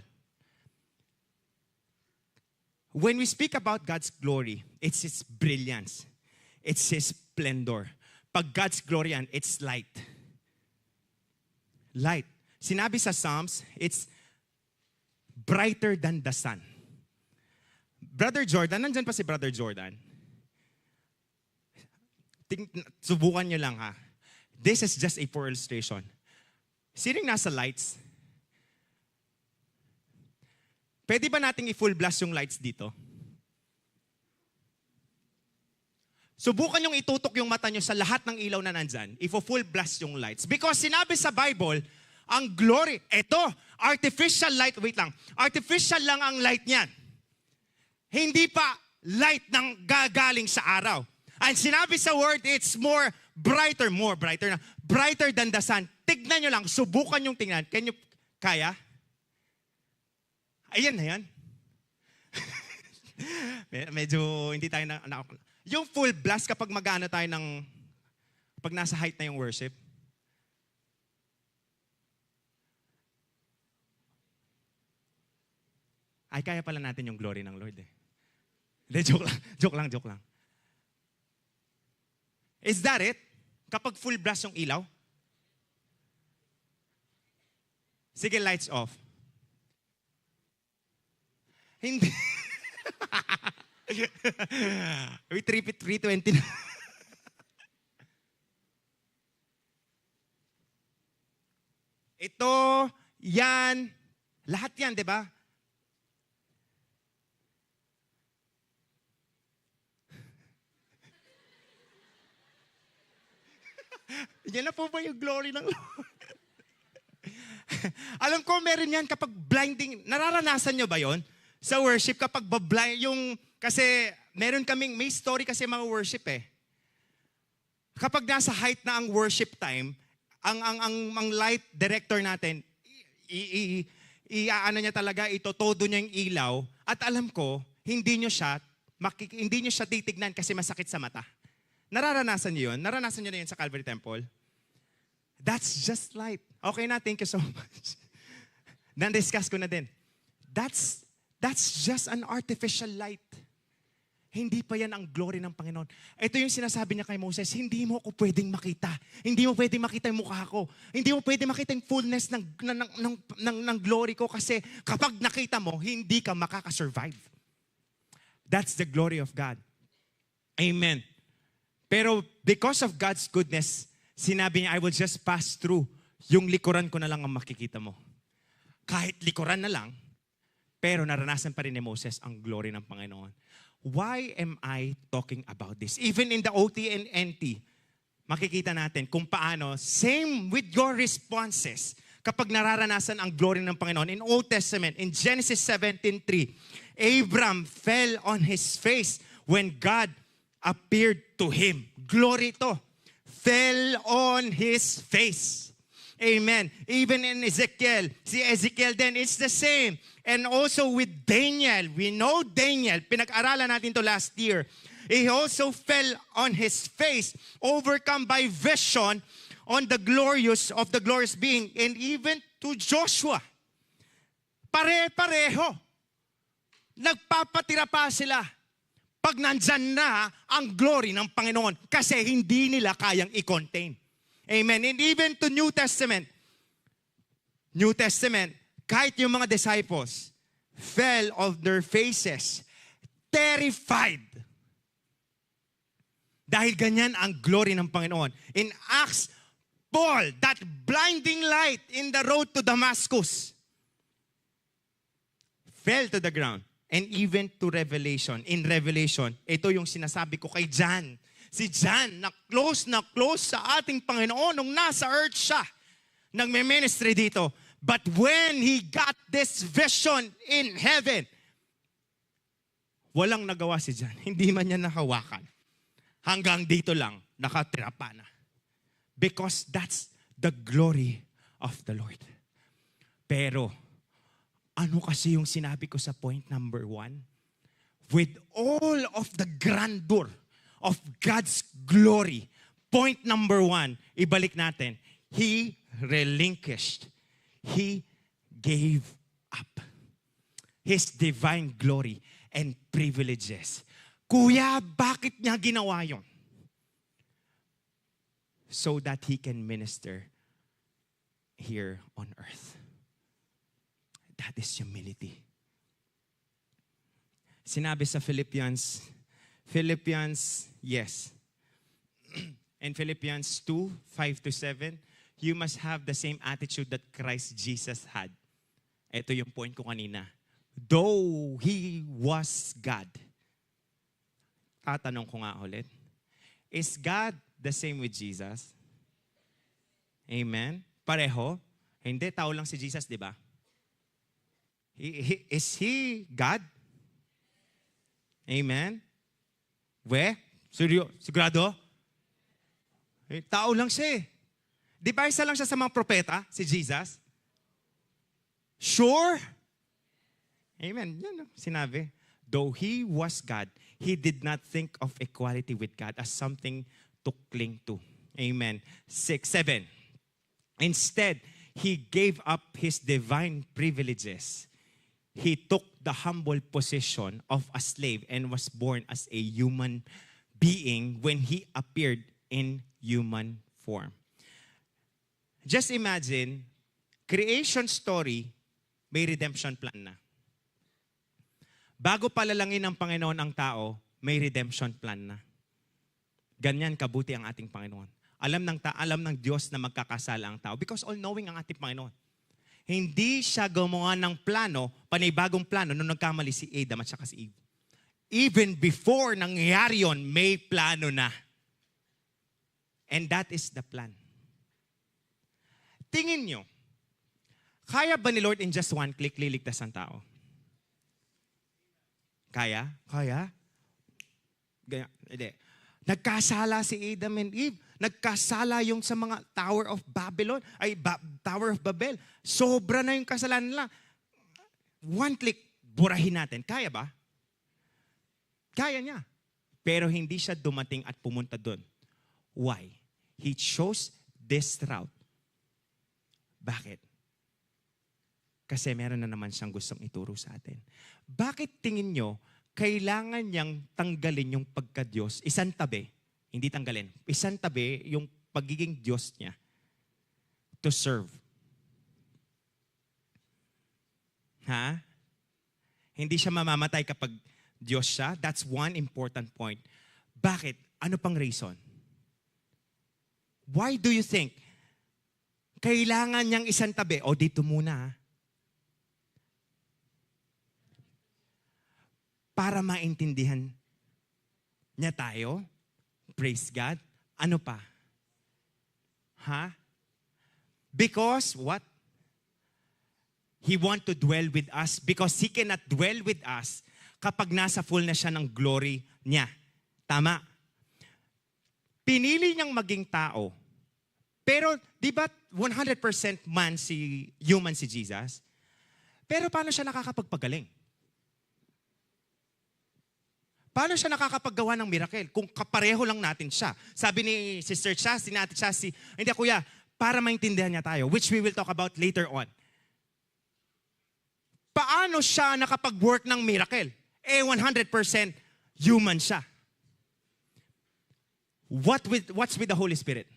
When we speak about God's glory, it's His brilliance. It's His splendor. Pag God's glory yan, it's light. Light. Sinabi sa Psalms, it's brighter than the sun. Brother Jordan, nandyan pa si Brother Jordan. Subukan nyo lang ha. This is just a for illustration. Sining nasa lights, pwede ba nating i-full blast yung lights dito? Subukan yung itutok yung mata nyo sa lahat ng ilaw na nandyan. Ifo-full blast yung lights. Because sinabi sa Bible, ang glory, eto, artificial light, wait lang, artificial lang ang light niyan. Hindi pa light ng gagaling sa araw. And sinabi sa word, it's brighter than the sun. Tignan nyo lang, subukan yung tingnan. Kaya? Ayan na yan. Medyo hindi tayo yung full blast kapag mag-ano tayo pag nasa height na yung worship. Ay, kaya pala natin yung glory ng Lord eh. Hindi, joke lang. Is that it? Kapag full blast yung ilaw? Sige, lights off. Hindi. We trip it 320 na. Ito, yan, lahat yan, di ba? Yan na po ba yung glory ng Lord? Alam ko, meron yan kapag blinding. Nararanasan nyo ba yon? Sa worship, kapag bablind, kasi may story kasi mga worship eh. Kapag nasa height na ang worship time, ang light director natin, ano niya talaga, itotodo niya yung ilaw, at alam ko, hindi niyo siya titignan kasi masakit sa mata. Nararanasan niyo yun? Naranasan niyo na yun sa Calvary Temple? That's just light. Okay na, thank you so much. Dan-discuss ko na din. That's just an artificial light. Hindi pa yan ang glory ng Panginoon. Ito yung sinasabi niya kay Moses, hindi mo ako pwedeng makita. Hindi mo pwedeng makita yung mukha ko. Hindi mo pwedeng makita yung fullness ng glory ko kasi kapag nakita mo, hindi ka makakasurvive. That's the glory of God. Amen. Pero because of God's goodness, sinabi niya, I will just pass through. Yung likuran ko na lang ang makikita mo. Kahit likuran na lang, pero naranasan pa rin ni Moses ang glory ng Panginoon. Why am I talking about this? Even in the OT and NT, makikita natin kung paano, same with your responses, kapag nararanasan ang glory ng Panginoon. In Old Testament, in Genesis 17:3, Abram fell on his face when God appeared to him. Glory to. Fell on his face. Amen. Even in Ezekiel, si Ezekiel then, it's the same. And also with Daniel, we know Daniel, pinag-aralan natin to last year. He also fell on his face, overcome by vision on the glorious being. And even to Joshua, Pare-pareho. Nagpapatira pa sila pag nandyan na ang glory ng Panginoon kasi hindi nila kayang i-contain. Amen. And even to New Testament, kahit yung mga disciples fell of their faces, terrified. Dahil ganyan ang glory ng Panginoon. In Acts, Paul, that blinding light in the road to Damascus, fell to the ground. And even to Revelation. In Revelation, ito yung sinasabi ko kay John. Si John, na close sa ating Panginoon nung nasa earth siya. Nagme-ministry dito. But when he got this vision in heaven, walang nagawa si John. Hindi man niya nahawakan. Hanggang dito lang, nakatira pa na. Because that's the glory of the Lord. Pero, ano kasi yung sinabi ko sa point number 1? With all of the grandeur of God's glory, point number 1, ibalik natin, He relinquished. He gave up His divine glory and privileges. Kuya, bakit niya ginawa yun? So that He can minister here on earth. That is humility. Sinabi sa Philippians, yes. In Philippians 2:5-7, you must have the same attitude that Christ Jesus had. Ito yung point ko kanina. Though He was God. Tatanong ko nga ulit. Is God the same with Jesus? Amen? Pareho? Hindi, tao lang si Jesus, di ba? Is He God? Amen? Sigurado? Tao lang siya eh. Di ba isa lang siya sa mga propeta, si Jesus? Sure? Amen. Yan sinabi. Though He was God, He did not think of equality with God as something to cling to. Amen. 7. Instead, He gave up His divine privileges. He took the humble position of a slave and was born as a human being when He appeared in human form. Just imagine, creation story, may redemption plan na. Bago palalangin ng Panginoon ang tao, may redemption plan na. Ganyan kabuti ang ating Panginoon. Alam ng Diyos na magkakasala ang tao because all-knowing ang ating Panginoon. Hindi siya gumawa ng plano, panibagong plano, nung nagkamali si Adam at saka si Eve. Even before nangyari yon, may plano na. And that is the plan. Tingin nyo, kaya ba ni Lord in just one click liligtas ang tao? Kaya? Hindi. Nagkasala si Adam and Eve. Nagkasala yung sa mga Tower of Babel. Sobra na yung kasalanan nila. One click, burahin natin. Kaya ba? Kaya niya. Pero hindi siya dumating at pumunta doon. Why? He chose this route. Bakit? Kasi meron na naman siyang gustong ituro sa atin. Bakit tingin nyo, kailangan niyang tanggalin yung pagka-Diyos, isang tabi, hindi tanggalin, isang tabi yung pagiging Diyos niya to serve? Ha? Hindi siya mamamatay kapag Diyos siya? That's one important point. Bakit? Ano pang reason? Why do you think kailangan niyang isang tabi? O dito muna. Para maintindihan niya tayo. Praise God. Ano pa? Ha? Because what? He want to dwell with us because He cannot dwell with us kapag nasa full na siya ng glory niya. Tama? Pinili niyang maging tao. Pero, di ba 100% human si Jesus? Pero paano siya nakakapagpagaling? Paano siya nakakapaggawa ng miracle kung kapareho lang natin siya? Sabi ni Sister Chassie, hindi kuya, para maintindihan niya tayo, which we will talk about later on. paano siya nakapag-work ng miracle? 100% human siya. What's with the Holy Spirit?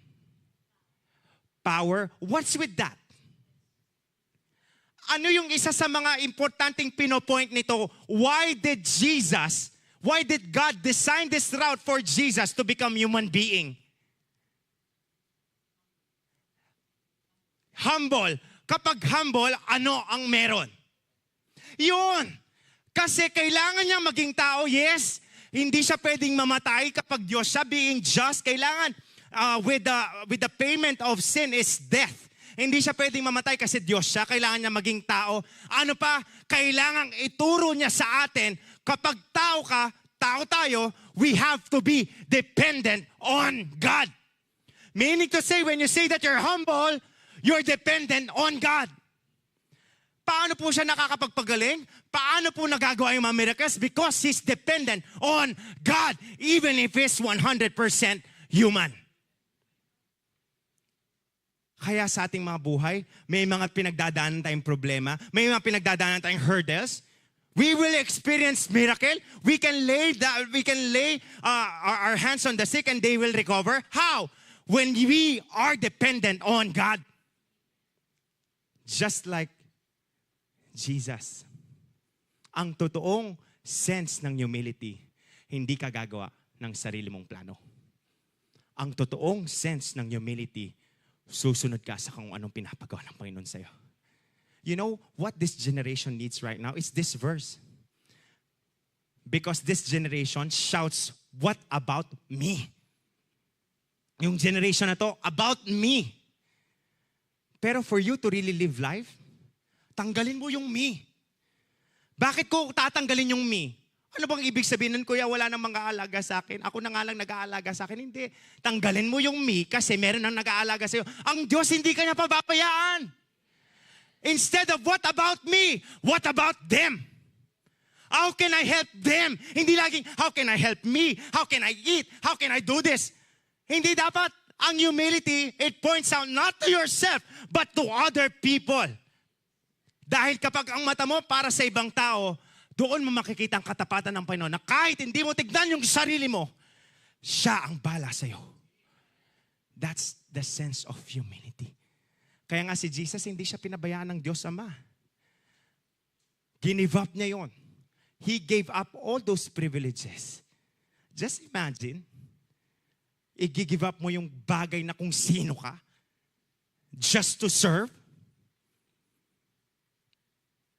Power. What's with that? Ano yung isa sa mga importanteng pinopoint nito? Why did God design this route for Jesus to become human being? Humble. Kapag humble, ano ang meron? Yun. Kasi kailangan niya maging tao, yes. Hindi siya pwedeng mamatay kapag Diyos siya. Being just, kailangan with the payment of sin is death. Hindi siya pwedeng mamatay kasi Diyos siya. Kailangan niya maging tao. Ano pa? Kailangan ituro niya sa atin, kapag tao ka, tao tayo, we have to be dependent on God. Meaning to say, when you say that you're humble, you're dependent on God. Paano po siya nakakapagpagaling? Paano po nagagawa yung mga miracles? Because He's dependent on God, even if He's 100% human. Kaya sa ating mga buhay, may mga pinagdadaanan tayong problema, may mga pinagdadaanan tayong hurdles. We will experience miracle. We can lay our hands on the sick and they will recover. How? When we are dependent on God. Just like Jesus. Ang totoong sense ng humility, hindi ka gagawa ng sarili mong plano. Ang totoong sense ng humility, susunod ka sa kung anong pinapagawa ng Panginoon sa'yo. You know, what this generation needs right now is this verse. Because this generation shouts, what about me? Yung generation na to, about me. Pero for you to really live life, tanggalin mo yung me. Bakit ko tatanggalin yung me? Ano bang ibig sabihin nun, kuya, wala nang mag-aalaga sa akin? Ako na nga lang nag-aalaga sa akin. Hindi. Tanggalin mo yung me kasi meron nang nag-aalaga sa'yo. Ang Diyos hindi kanya pababayaan. Instead of what about me, what about them? How can I help them? Hindi laging, how can I help me? How can I eat? How can I do this? Hindi dapat. Ang humility, it points out not to yourself, but to other people. Dahil kapag ang mata mo para sa ibang tao, doon mo makikita ang katapatan ng Panginoon na kahit hindi mo tignan yung sarili mo, siya ang bala sa'yo. That's the sense of humility. Kaya nga si Jesus, hindi siya pinabayaan ng Diyos Ama. Give up niya yon. He gave up all those privileges. Just imagine, i-give up mo yung bagay na kung sino ka just to serve.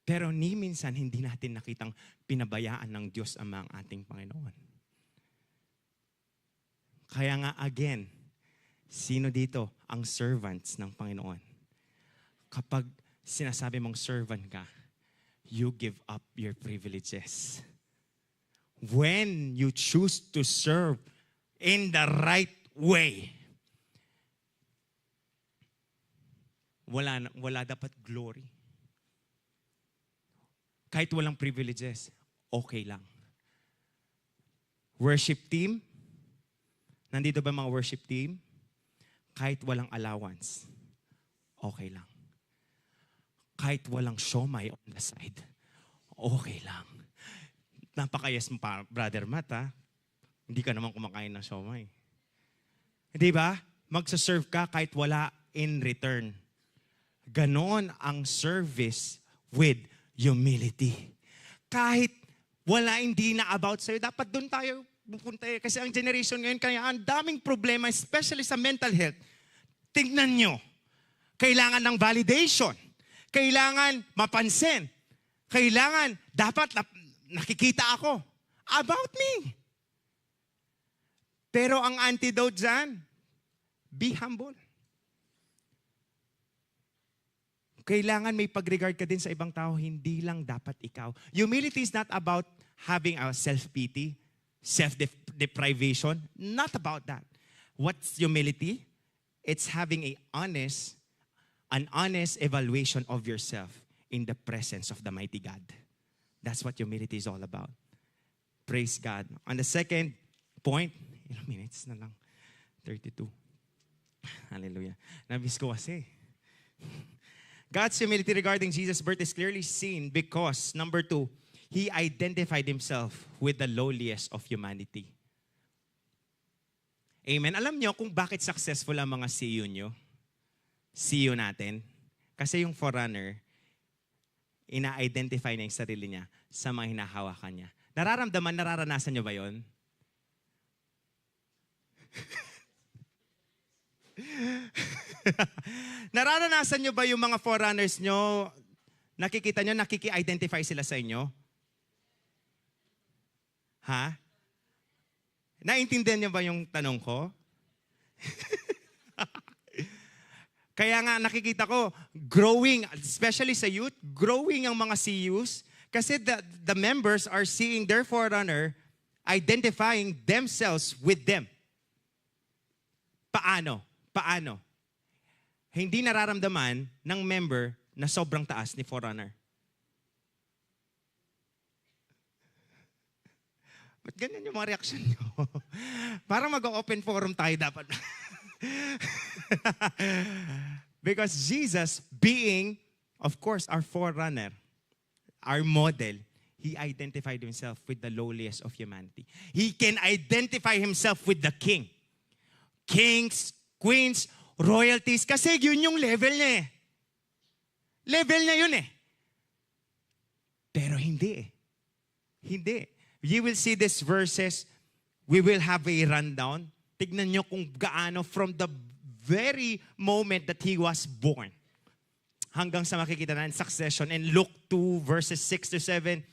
Pero ni minsan, hindi natin nakitang pinabayaan ng Diyos Ama ang ating Panginoon. Kaya nga again, sino dito ang servants ng Panginoon? Kapag sinasabi mong servant ka, you give up your privileges. When you choose to serve in the right way, wala dapat glory. Kahit walang privileges, okay lang. Worship team, nandito ba mga worship team? Kahit walang allowance, okay lang. Kahit walang siomai on the side, okay lang. Napakayas mo pa, Brother Matt, ha? Hindi ka naman kumakain ng siomai. Di ba? Magsaserve ka kahit wala in return. Ganon ang service with humility. Kahit wala, hindi na about sa'yo, dapat doon tayo pupunta. Kasi ang generation ngayon, kaya ang daming problema, especially sa mental health. Tingnan nyo. Kailangan ng validation. Kailangan mapansin. Kailangan, dapat nakikita ako. About me. Pero ang antidote dyan, be humble. Kailangan may pag-regard ka din sa ibang tao, hindi lang dapat ikaw. Humility is not about having a self-pity, self-deprivation. Not about that. What's humility? It's having an honest evaluation of yourself in the presence of the mighty God. That's what humility is all about. Praise God. On the second point, ilang minutes na lang? 32. Hallelujah. Nabis ko kasi. God's humility regarding Jesus' birth is clearly seen because, number 2, He identified Himself with the lowliest of humanity. Amen. Alam nyo kung bakit successful ang mga CEO nyo? CEO natin? Kasi yung forerunner, ina-identify niya yung sarili niya sa mga hinahawakan niya. Nararanasan nyo ba yon? Nararanasan nyo ba yung mga forerunners nyo, nakikita nyo, nakiki-identify sila sa inyo? Ha? Naintindihan nyo ba yung tanong ko? Kaya nga nakikita ko, growing, especially sa youth, growing ang mga CUs kasi the members are seeing their forerunner identifying themselves with them. Paano? Paano? Hindi nararamdaman ng member na sobrang taas ni forerunner. Ba't ganyan yung mga reaction nyo? Parang mag-open forum tayo dapat. Because Jesus, being, of course, our forerunner, our model, He identified Himself with the lowliest of humanity. He can identify Himself with the king. Kings, queens, royalties, kasi yun yung level niya eh. Level niya yun eh. Pero hindi eh. Hindi. You will see these verses. We will have a rundown. Tignan nyo kung gaano from the very moment that He was born hanggang sa makikita na in succession. In Luke 2 verses 6 to 7,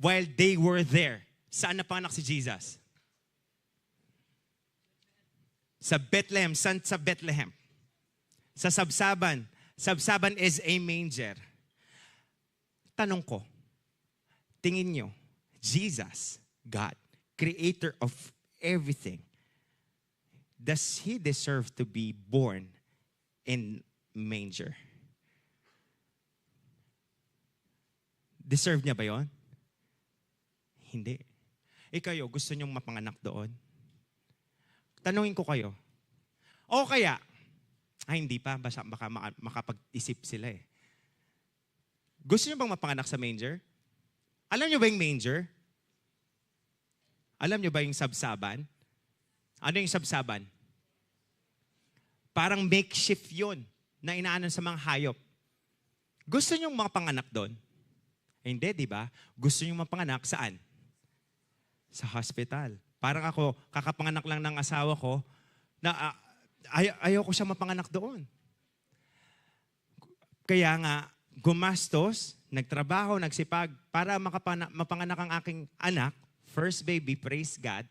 while they were there, saan napanganak si Jesus? Sa Bethlehem. Saan sa Bethlehem? Sa Sabsaban. Sabsaban is a manger. Tanong ko, tingin nyo, Jesus, God, creator of everything, does He deserve to be born in manger? Deserve niya ba yon? Hindi. Kayo, gusto niyong mapanganak doon? Tanungin ko kayo. O kaya, hindi pa, baka makapag-isip sila eh. Gusto niyo bang mapanganak sa manger? Alam niyo ba yung manger? Alam niyo ba yung sabsaban? Ano yung sabsaban? Parang makeshift yun na inaanan sa mga hayop. Gusto niyong mapanganak doon? Hindi, di ba? Gusto niyong mapanganak saan? Sa hospital. Parang ako, kakapanganak lang ng asawa ko, na ayaw ko siya mapanganak doon. Kaya nga, gumastos, nagtrabaho, nagsipag, para mapanganak ang aking anak, first baby, praise God,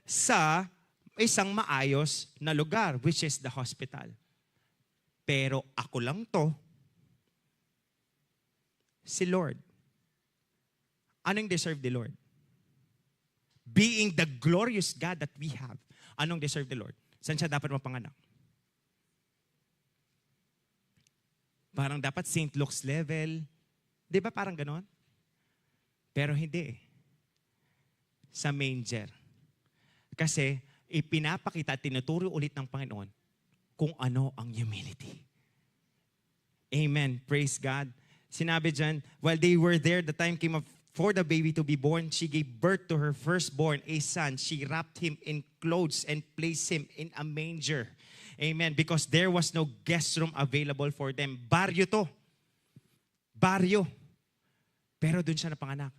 sa isang maayos na lugar, which is the hospital. Pero ako lang to, si Lord. Anong deserve the Lord? Being the glorious God that we have, anong deserve the Lord? Saan siya dapat mapanganak? Parang dapat St. Luke's level. Di ba parang ganon? Pero hindi eh. Sa manger. Kasi ipinapakita at tinuturo ulit ng Panginoon kung ano ang humility. Amen. Praise God. Sinabi dyan, while they were there, the time came for the baby to be born. She gave birth to her firstborn, a son. She wrapped him in clothes and placed him in a manger. Amen. Because there was no guest room available for them. Baryo to. Baryo. Pero dun siya napanganak.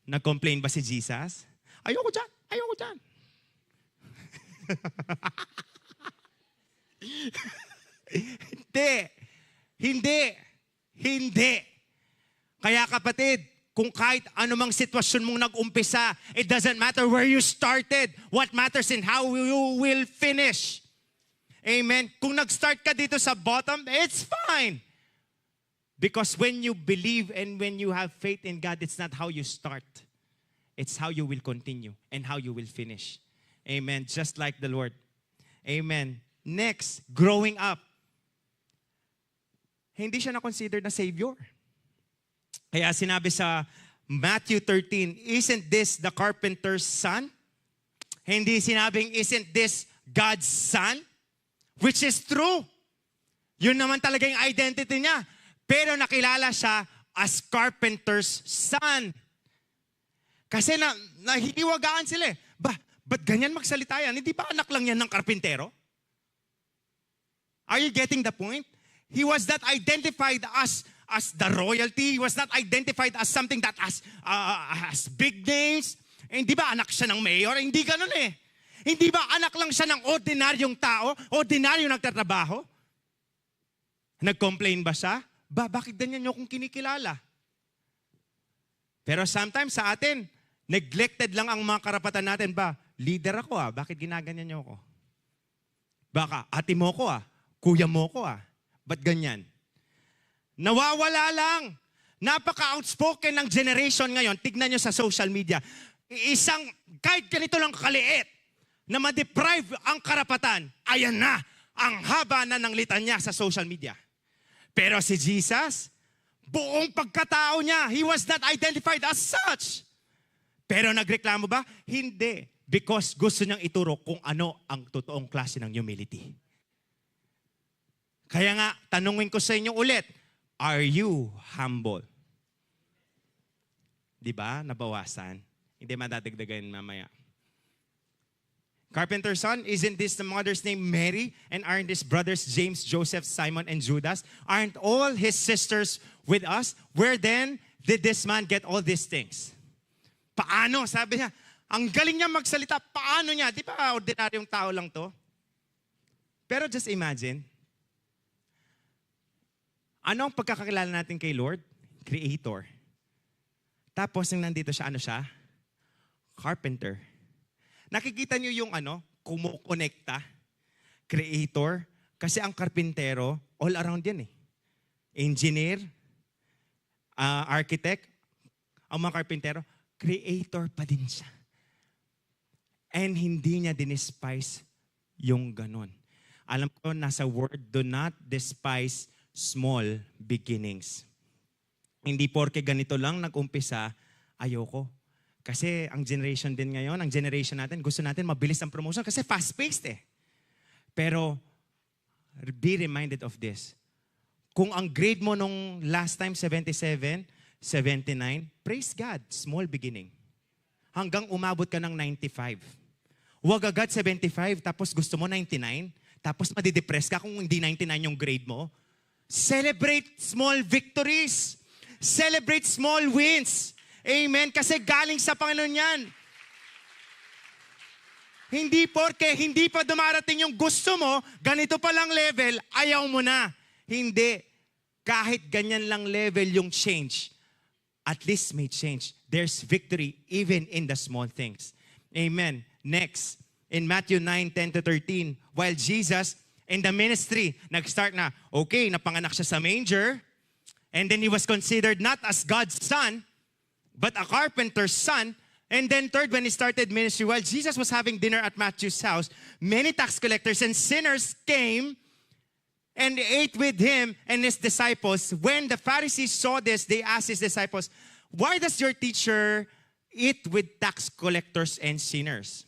Nag-complain ba si Jesus? Ayoko dyan. Ayoko dyan. Hindi. Hindi. Hindi. Kaya kapatid, kung kahit anumang sitwasyon mong nag-umpisa, it doesn't matter where you started. What matters in how you will finish. Amen. Kung nag-start ka dito sa bottom, it's fine. Because when you believe and when you have faith in God, it's not how you start. It's how you will continue and how you will finish. Amen. Just like the Lord. Amen. Next, growing up. Hindi siya na-consider na Savior. Kaya sinabi sa Matthew 13, isn't this the carpenter's son? Hindi sinabing, isn't this God's son? Which is true. Yun naman talaga yung identity niya. Pero nakilala siya as carpenter's son. Kasi nahihiwagaan sila eh. Ba't ganyan magsalita yan? Hindi ba anak lang yan ng karpintero? Are you getting the point? He was not identified as the royalty. He was not identified as something that has big names. Hindi ba anak siya ng mayor? Hindi ganun eh. Hindi ba anak lang siya ng ordinaryong tao? Ordinaryong nagtatrabaho? Nag-complain ba siya? Bakit ganyan niyo kung kinikilala? Pero sometimes sa atin, neglected lang ang mga karapatan natin. Leader ako bakit ginaganyan niyo ako? Baka, ate mo ko kuya mo ko ba't ganyan? Nawawala lang. Napaka-outspoken ng generation ngayon. Tignan nyo sa social media. Kahit ganito lang kaliit, na ma-deprive ang karapatan, ayan na, ang haba na ng litanya sa social media. Pero si Jesus, buong pagkatao niya, he was not identified as such. Pero nagreklamo ba? Hindi. Because gusto niyang ituro kung ano ang totoong klase ng humility. Kaya nga, tanungin ko sa inyo ulit, are you humble? Di ba? Nabawasan. Hindi madadagdagan mamaya. Carpenter's son, isn't this the mother's name Mary? And aren't his brothers James, Joseph, Simon, and Judas? Aren't all his sisters with us? Where then did this man get all these things? Paano? Sabi niya, ang galing niya magsalita. Paano niya? Di ba ordinaryong tao lang to? Pero just imagine, ano ang pagkakakilala natin kay Lord? Creator. Tapos nang nandito siya, ano siya? Carpenter. Nakikita niyo yung kumukonekta? Creator. Kasi ang karpintero, all around yan eh. Engineer, architect, ang mga karpintero, creator pa din siya. And hindi niya dinispise yung ganon. Alam ko, nasa word, do not despise small beginnings. Hindi porke ganito lang nag-umpisa, ayoko. Kasi ang generation din ngayon, ang generation natin, gusto natin mabilis ang promotion kasi fast-paced eh. Pero be reminded of this. Kung ang grade mo nung last time 77, 79, praise God, small beginning. Hanggang umabot ka ng 95. Huwag agad 75 tapos gusto mo 99, tapos madidepress ka kung hindi 99 yung grade mo. Celebrate small victories. Celebrate small wins. Amen? Kasi galing sa Panginoon yan. Hindi porke hindi pa dumarating yung gusto mo, ganito pa lang level, ayaw mo na. Hindi. Kahit ganyan lang level yung change, at least may change. There's victory even in the small things. Amen. Next, in Matthew 9:10-13, while Jesus in the ministry, nag-start na, okay, napanganak siya sa manger, and then he was considered not as God's son, but a carpenter's son. And then third, when he started ministry, while Jesus was having dinner at Matthew's house, many tax collectors and sinners came and ate with him and his disciples. When the Pharisees saw this, they asked his disciples, why does your teacher eat with tax collectors and sinners?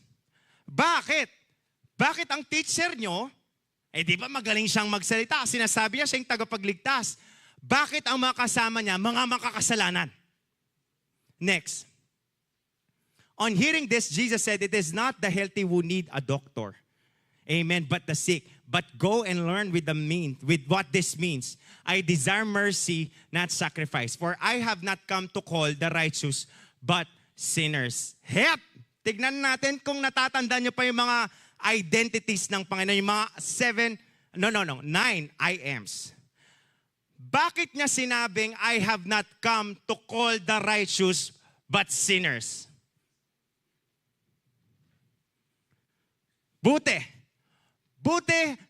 Bakit? Bakit ang teacher nyo, di ba magaling siyang magsalita? Sinasabi niya siya yung tagapagligtas. Bakit ang mga kasama niya, mga makakasalanan? Next. On hearing this, Jesus said, it is not the healthy who need a doctor. Amen. But the sick. But go and learn with what this means. I desire mercy, not sacrifice. For I have not come to call the righteous, but sinners. Tignan natin kung natatandaan niyo pa yung mga identities ng Panginoon, yung mga 9 I ams. Bakit niya sinabing, I have not come to call the righteous, but sinners? Buti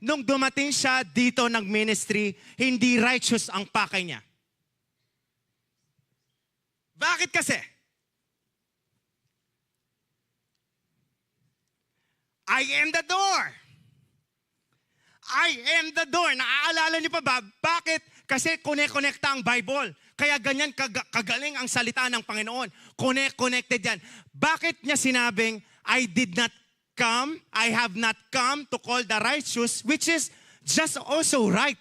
nung dumating siya dito ng ministry, hindi righteous ang pakay niya. Bakit kasi? I am the door. I am the door. Naaalala niyo pa ba? Bakit? Kasi connecta ang Bible. Kaya ganyan kagaling ang salita ng Panginoon. Connected yan. Bakit niya sinabing, I have not come to call the righteous, which is just also right.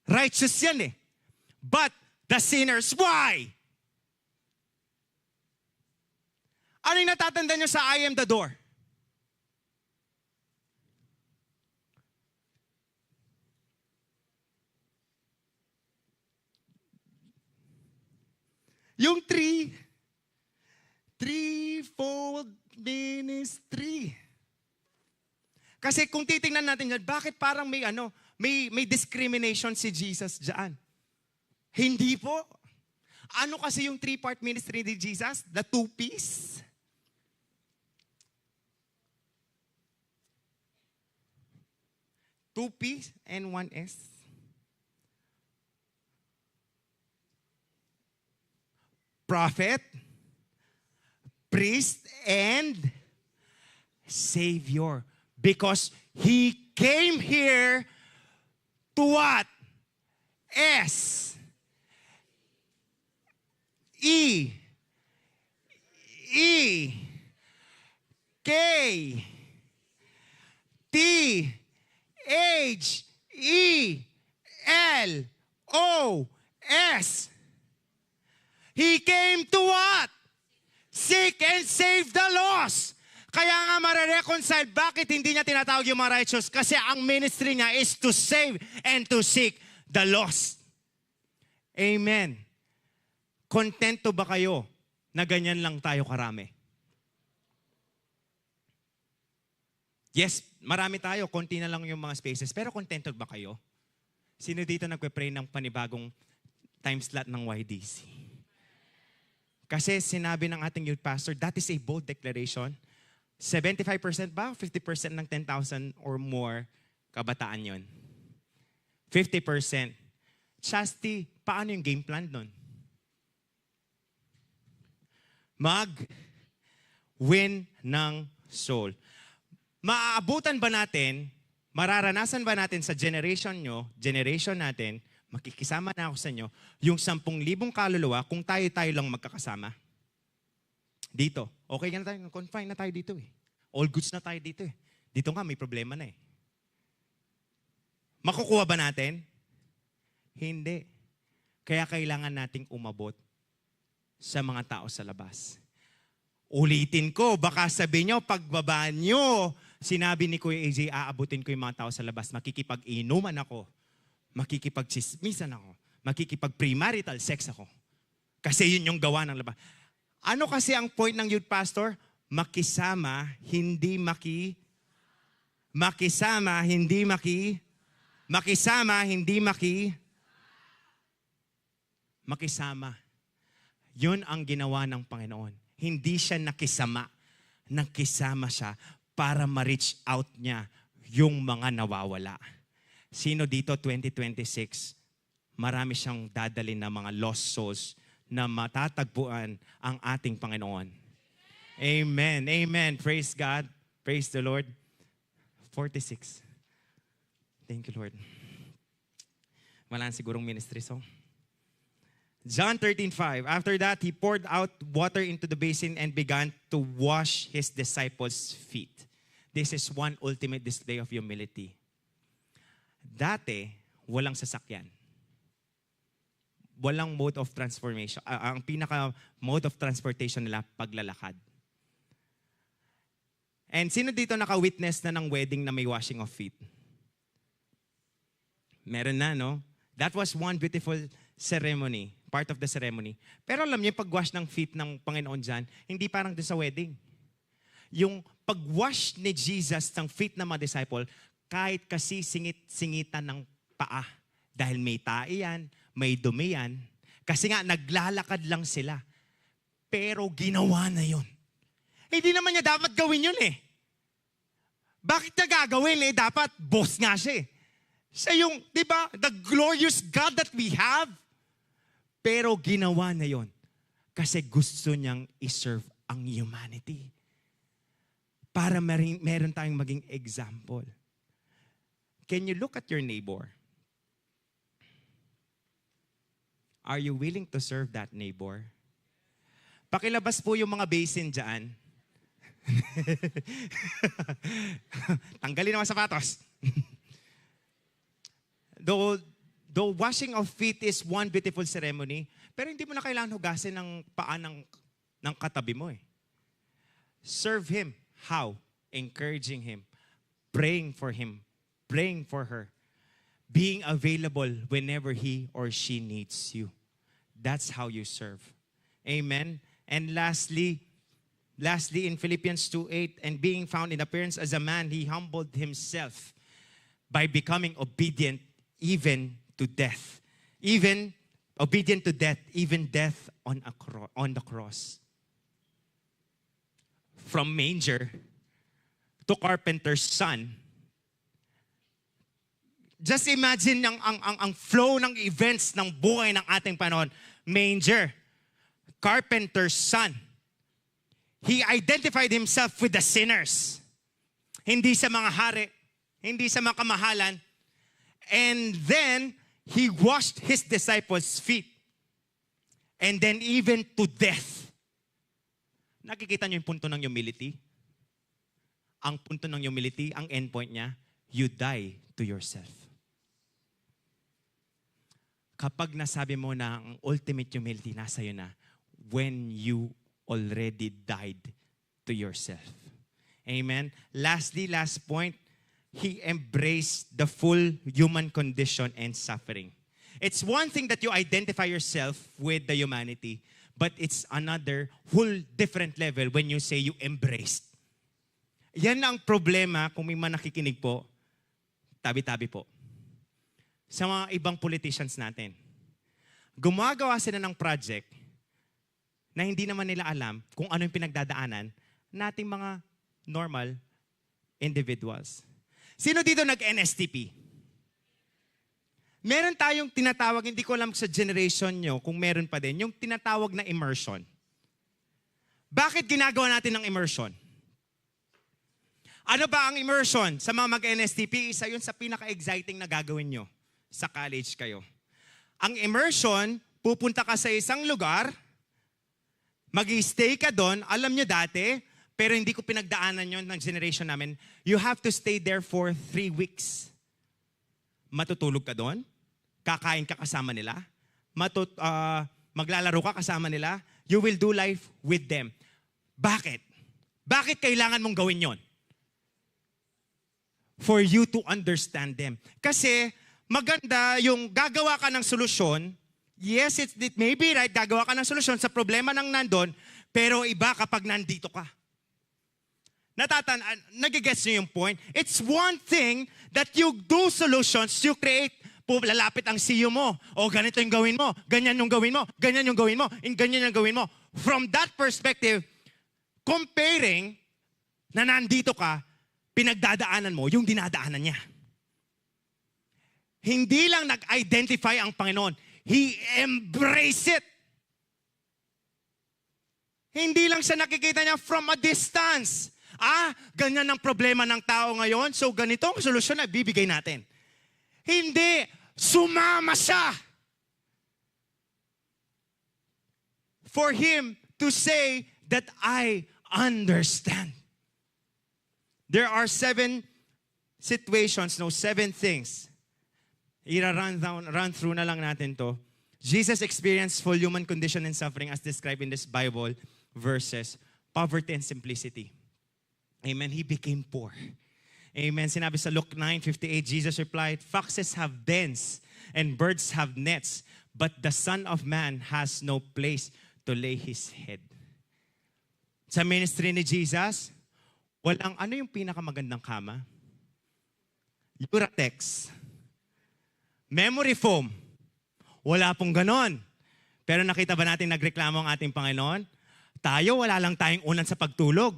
Righteous yan eh. But the sinners, why? Ano yung natatanda nyo sa I am the door? Yung threefold ministry. Kasi kung titingnan natin yan, bakit parang may discrimination si Jesus dyan? Hindi po. Ano kasi yung three-part ministry ni Jesus? The two-piece? Two-piece and one S. Prophet, priest, and Savior. Because He came here to what? S. E. E. K. T. H. E. L. O. S. He came to what? Seek and save the lost. Kaya nga mare-reconcile, bakit hindi niya tinatawag yung mga righteous? Kasi ang ministry niya is to save and to seek the lost. Amen. Kontento ba kayo na ganyan lang tayo karami? Yes, marami tayo, konti na lang yung mga spaces, pero kontento ba kayo? Sino dito nagpe-pray ng panibagong time slot ng YDC? Kasi sinabi ng ating youth pastor, that is a bold declaration. 75% ba? 50% ng 10,000 or more kabataan yon. 50%. Chastity, paano yung game plan nun? Mag-win ng soul. Maaabutan ba natin, mararanasan ba natin sa generation nyo, generation natin, makikisama na ako sa inyo, yung 10,000 kaluluwa kung tayo-tayo lang magkakasama. Dito. Okay na tayo. Confine na tayo dito eh. All goods na tayo dito eh. Dito nga may problema na eh. Makukuha ba natin? Hindi. Kaya kailangan nating umabot sa mga tao sa labas. Ulitin ko, baka sabihin nyo, pagbaba nyo, sinabi ni Kuya AJ, aabutin ko yung mga tao sa labas. Makikipag-inuman ako. Makikipag-chismisan ako. Makikipag-premarital sex ako. Kasi yun yung gawa ng labas. Ano kasi ang point ng youth pastor? Makisama, hindi makisama, hindi makisama. Yun ang ginawa ng Panginoon. Hindi siya nakisama. Nakisama siya para ma-reach out niya yung mga nawawala. Sino dito 2026, marami siyang dadalhin na mga lost souls na matatagpuan ang ating Panginoon. Amen. Amen. Praise God. Praise the Lord. 46. Thank you, Lord. Wala sigurong ministry song. John 13:5. After that, He poured out water into the basin and began to wash His disciples' feet. This is one ultimate display of humility. Dati, walang sasakyan. Walang mode of transformation. Ang pinaka-mode of transportation nila, paglalakad. And sino dito naka-witness na ng wedding na may washing of feet? Meron na, no? That was one beautiful ceremony, part of the ceremony. Pero alam niyo, pag-wash ng feet ng Panginoon dyan, hindi parang doon sa wedding. Yung pag-wash ni Jesus ng feet ng mga disciple, kahit kasi singit-singitan ng paa. Dahil may tae yan, may dumi yan. Kasi nga, naglalakad lang sila. Pero ginawa na yun. Hindi naman niya dapat gawin yun eh. Bakit niya gagawin eh? Dapat boss nga siya eh. Siya yung, di ba, the glorious God that we have. Pero ginawa na yun. Kasi gusto niyang iserve ang humanity. Para meron tayong maging example. Can you look at your neighbor? Are you willing to serve that neighbor? Pakilabas po yung mga basin dyan. Tanggalin naman sapatos. Though The washing of feet is one beautiful ceremony, pero hindi mo na kailangan hugasin ng paa ng katabi mo eh. Serve him. How? Encouraging him. Praying for him. Praying for her. Being available whenever he or she needs you. That's how you serve. Amen? And lastly in Philippians 2:8, and being found in appearance as a man, he humbled himself by becoming obedient even to death. Even obedient to death, even death on the cross. From manger to carpenter's son. Just imagine ang flow ng events ng buhay ng ating panahon. Manger, carpenter's son. He identified himself with the sinners. Hindi sa mga hari, hindi sa mga kamahalan. And then, he washed his disciples' feet. And then even to death. Nakikita niyo yung punto ng humility? Ang punto ng humility, ang endpoint niya, you die to yourself. Kapag nasabi mo na ang ultimate humility nasa iyo na, when you already died to yourself. Amen? Lastly, last point, he embraced the full human condition and suffering. It's one thing that you identify yourself with the humanity, but it's another whole different level when you say you embraced. Yan ang problema kung may man nakikinig po, tabi-tabi po. Sa mga ibang politicians natin. Gumagawa sila ng project na hindi naman nila alam kung ano yung pinagdadaanan nating mga normal individuals. Sino dito nag-NSTP? Meron tayong tinatawag, hindi ko alam sa generation nyo kung meron pa din, yung tinatawag na immersion. Bakit ginagawa natin ng immersion? Ano ba ang immersion? Sa mga mag-NSTP, isa yun sa pinaka-exciting na gagawin nyo sa college kayo. Ang immersion, pupunta ka sa isang lugar, mag-i-stay ka doon, alam nyo dati, pero hindi ko pinagdaanan yun ng generation namin, you have to stay there for 3 weeks. Matutulog ka doon, kakain ka kasama nila, maglalaro ka kasama nila, you will do life with them. Bakit? Bakit kailangan mong gawin yon? For you to understand them. Kasi maganda yung gagawa ka ng solusyon. Yes, it may be right, gagawa ka ng solusyon sa problema ng nandun, pero iba kapag nandito ka. Nagigets nyo yung point? It's one thing that you do solutions, you create, lalapit ang CEO mo. O ganito yung gawin mo, ganyan yung gawin mo, ganyan yung gawin mo, ganyan yung gawin mo. From that perspective, comparing na nandito ka, pinagdadaanan mo yung dinadaanan niya. Hindi lang nag-identify ang Panginoon, He embraced it. Hindi lang siya nakikita niya from a distance. Ganyan ang problema ng tao ngayon, so ganito ang solusyon na bibigay natin. Hindi, sumama siya. For him to say that I understand. There are 7 situations, 7 things. Run through na lang natin to. Jesus experienced full human condition and suffering as described in this Bible verses. Poverty and simplicity. Amen. He became poor. Amen. Sinabi sa Luke 9:58, Jesus replied, foxes have dens and birds have nets, but the Son of Man has no place to lay His head. Sa ministry ni Jesus, ano yung pinakamagandang kama? Uratex. Memory foam. Wala pong ganon. Pero nakita ba natin nagreklamo ang ating Panginoon? Tayo, wala lang tayong unan sa pagtulog.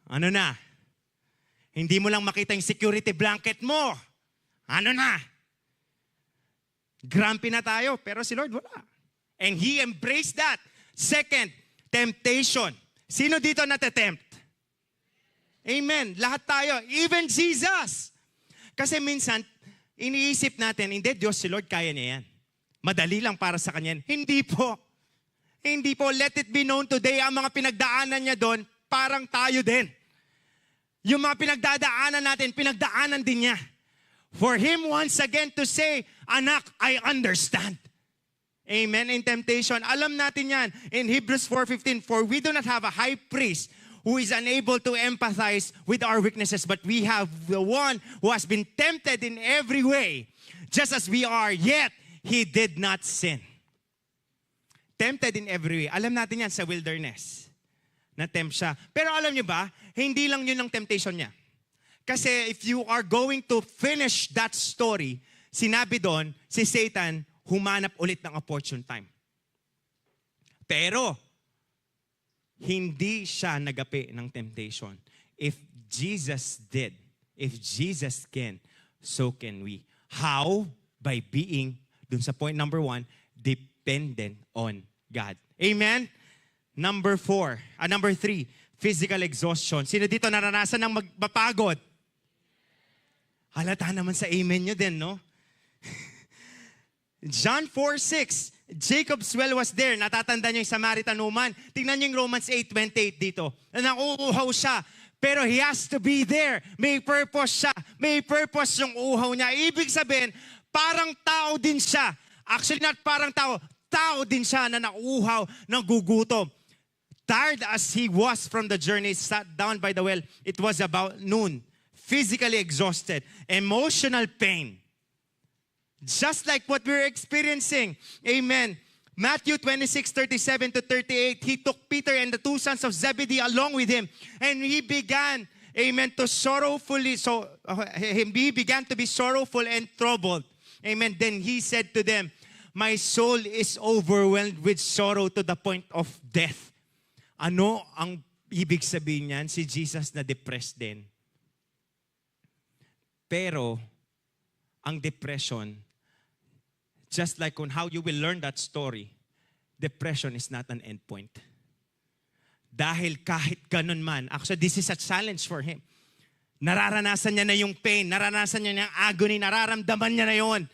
Ano na? Hindi mo lang makita yung security blanket mo. Ano na? Grumpy na tayo, pero si Lord wala. And He embraced that. Second, temptation. Sino dito natatempt? Amen. Lahat tayo. Even Jesus. Kasi minsan, iniisip natin, hindi, Diyos si Lord, kaya niya yan. Madali lang para sa Kanya. Hindi po. Hindi po. Let it be known today, ang mga pinagdaanan niya doon, parang tayo din. Yung mga pinagdadaanan natin, pinagdaanan din niya. For him once again to say, anak, I understand. Amen. In temptation, alam natin yan. In Hebrews 4:15, for we do not have a high priest who is unable to empathize with our weaknesses, but we have the one who has been tempted in every way, just as we are, yet he did not sin. Tempted in every way. Alam natin yan sa wilderness. Na-tempt siya. Pero alam niyo ba, hindi lang yun ang temptation niya. Kasi if you are going to finish that story, sinabi doon, si Satan, humanap ulit ng opportune time. Pero, hindi siya nagapi ng temptation. If Jesus did, if Jesus can, so can we. How? By being, dun sa point number 1, dependent on God. Amen? Number 3, physical exhaustion. Sino dito naranasan ng magpapagod? Halata naman sa amen nyo din, no? John 4:6, Jacob's well was there. Natatanda niyo yung Samaritan woman. Tingnan niyo yung Romans 8:28 dito. Nauuhaw siya. Pero he has to be there. May purpose siya. May purpose yung uhaw niya. Ibig sabihin, parang tao din siya. Actually, not parang tao. Tao din siya na nauuhaw, nagugutom. Tired as he was from the journey, sat down by the well. It was about noon. Physically exhausted. Emotional pain. Just like what we're experiencing. Amen. Matthew 26:37-38, he took Peter and the 2 sons of Zebedee along with him. And he began, amen, he began to be sorrowful and troubled. Amen. Then he said to them, my soul is overwhelmed with sorrow to the point of death. Ano ang ibig sabihin niyan? Si Jesus na depressed din. Pero, ang depression, just like on how you will learn that story, depression is not an end point. Dahil kahit ganun man, actually this is a challenge for him. Nararanasan niya na yung pain, nararanasan niya na yung agony, nararamdaman niya na yun.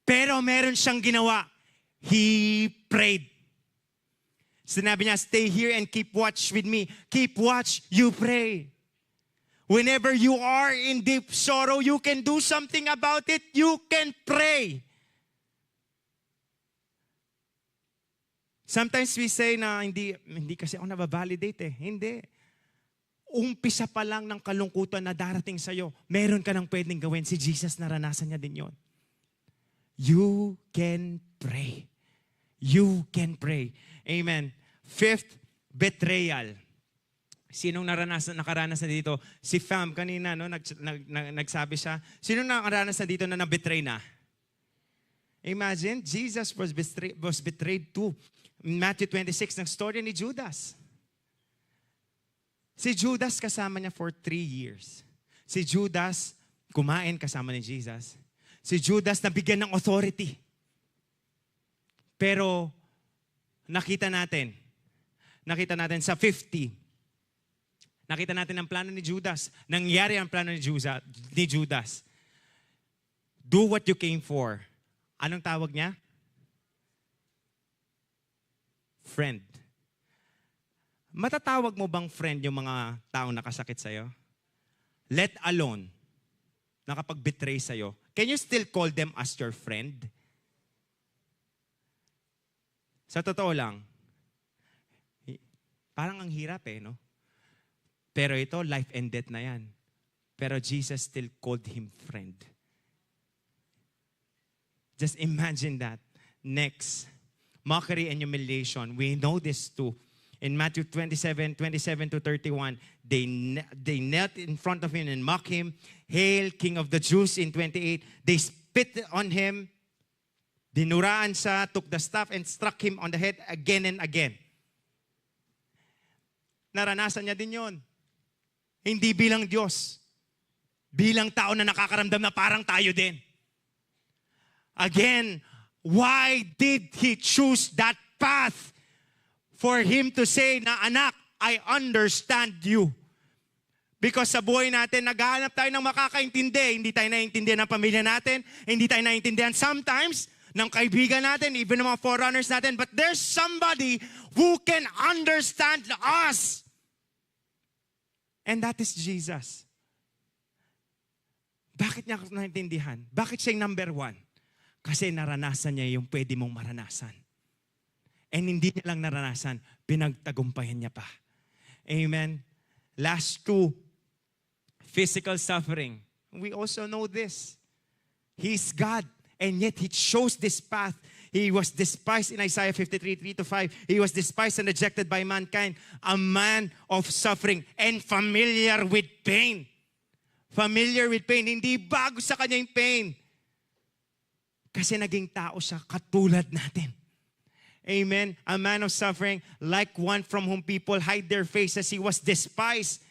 Pero meron siyang ginawa. He prayed. Sinabi niya, stay here and keep watch with me. Keep watch, you pray. Whenever you are in deep sorrow, you can do something about it. You can pray. Sometimes we say na hindi kasi ako nababalidate eh. Hindi. Umpisa pa lang ng kalungkutan na darating sa'yo, meron ka nang pwedeng gawin. Si Jesus naranasan niya din yon. You can pray. You can pray. Amen. 5th, betrayal. Sinong nakaranas na dito? Si Fam kanina, no, nagsabi siya. Sinong nakaranas na dito na nabetray na? Imagine, Jesus was betrayed too. In Matthew 26, ng story ni Judas. Si Judas kasama niya for 3 years. Si Judas kumain kasama ni Jesus. Si Judas nabigyan ng authority. Pero nakita natin sa 50, nakita natin ang plano ni Judas. Nangyari ang plano ni Judas. Do what you came for. Anong tawag niya? Friend. Matatawag mo bang friend yung mga taong nakasakit sa'yo? Let alone, nakapag-betray sa'yo. Can you still call them as your friend? Sa totoo lang, parang ang hirap eh, no? Pero ito, life and death na yan. Pero Jesus still called him friend. Just imagine that. Next, mockery and humiliation. We know this too. In Matthew 27:27-31, they knelt in front of him and mocked him. Hail, King of the Jews. In 28, they spit on him. Dinuraan siya, took the staff and struck him on the head again and again. Naranasan niya din yon. Hindi bilang Diyos. Bilang tao na nakakaramdam na parang tayo din. Again, why did he choose that path? For him to say na, anak, I understand you. Because sa buhay natin, naghahanap tayo ng makakaintindi. Hindi tayo naiintindihan ng pamilya natin. Hindi tayo naiintindihan sometimes ng kaibigan natin, even ng mga forerunners natin. But there's somebody who can understand us. And that is Jesus. Bakit niya naintindihan? Bakit siya yung number one? Kasi naranasan niya yung pwede mong maranasan. And hindi niya lang naranasan, pinagtagumpayan niya pa. Amen. Last two, physical suffering. We also know this. He's God, and yet He chose this path. He was despised in Isaiah 53, 3-5. He was despised and rejected by mankind. A man of suffering and familiar with pain. Familiar with pain. Hindi bago sa kanya yung pain. Kasi naging tao siya katulad natin. Amen. A man of suffering, like one from whom people hide their faces. He was despised.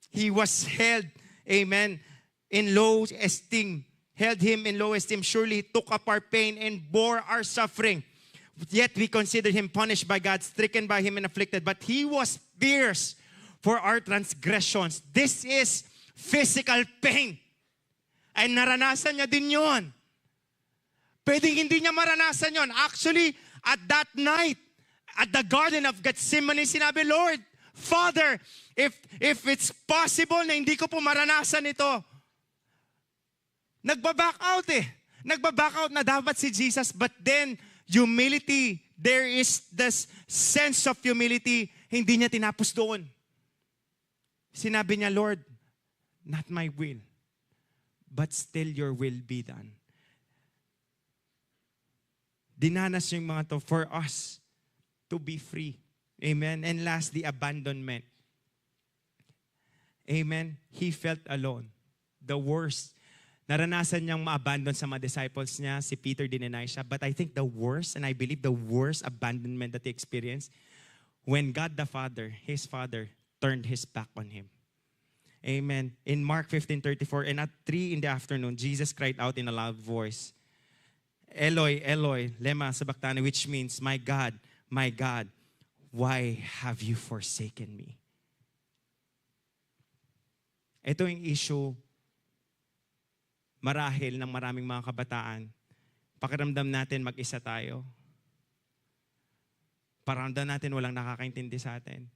He was held, amen, in low esteem. Held him in low esteem. Surely He took up our pain and bore our suffering. Yet we consider Him punished by God, stricken by Him and afflicted. But He was pierced for our transgressions. This is physical pain. Ay naranasan niya din yun. Pwedeng hindi niya maranasan yon. Actually, at that night, at the Garden of Gethsemane, sinabi, Lord, Father, if it's possible na hindi ko po maranasan ito, nagbaback out eh. Nagbaback out na dapat si Jesus, but then, humility, there is this sense of humility, hindi niya tinapos doon. Sinabi niya, Lord, not my will, but still your will be done. Dinanas yung mga to for us to be free. Amen. And lastly, abandonment. Amen. He felt alone. The worst. Naranasan niyang ma-abandon sa mga disciples niya. Si Peter dinenay siya. But I think the worst, and I believe the worst abandonment that he experienced, when God the Father, His Father, turned His back on Him. Amen. In Mark 15:34, and at 3 in the afternoon, Jesus cried out in a loud voice, Eloi, Eloi, lema sabachthani, which means, my God, why have you forsaken me? Ito yung issue, marahil ng maraming mga kabataan. Pakiramdam natin mag-isa tayo. Pakiramdam natin walang nakakaintindi sa atin.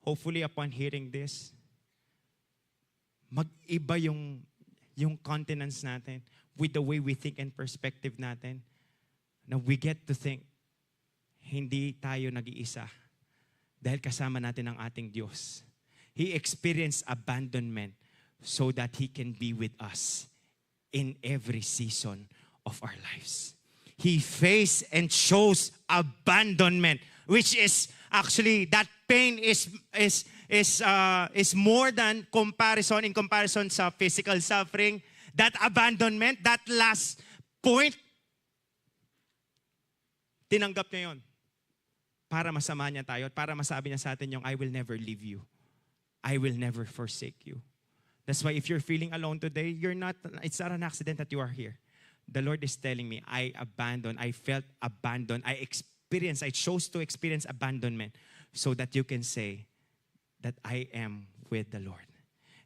Hopefully, upon hearing this, mag-iba yung continence natin with the way we think and perspective natin. Na we get to think, hindi tayo nag-iisa dahil kasama natin ang ating Diyos. He experienced abandonment so that He can be with us in every season of our lives. He faced and chose abandonment, which is actually, that pain is more than in comparison sa physical suffering. That abandonment, that last point, tinanggap niya yun. Para masama niya tayo at para masabi niya sa atin yung, I will never leave you. I will never forsake you. That's why if you're feeling alone today, it's not an accident that you are here. The Lord is telling me, I felt abandoned, I chose to experience abandonment so that you can say that I am with the Lord.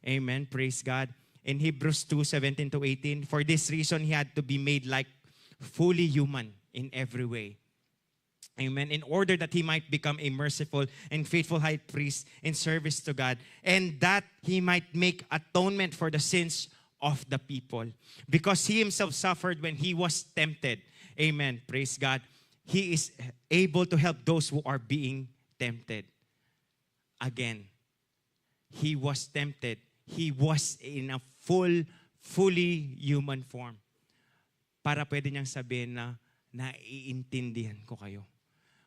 Amen. Praise God. In Hebrews 2:17-18, for this reason, He had to be made like fully human in every way. Amen. In order that He might become a merciful and faithful high priest in service to God, and that He might make atonement for the sins of the people. Because He Himself suffered when He was tempted. Amen. Praise God. He is able to help those who are being tempted. Again, He was tempted. He was in a fully human form. Para pwede niyang sabihin na naiintindihan ko kayo.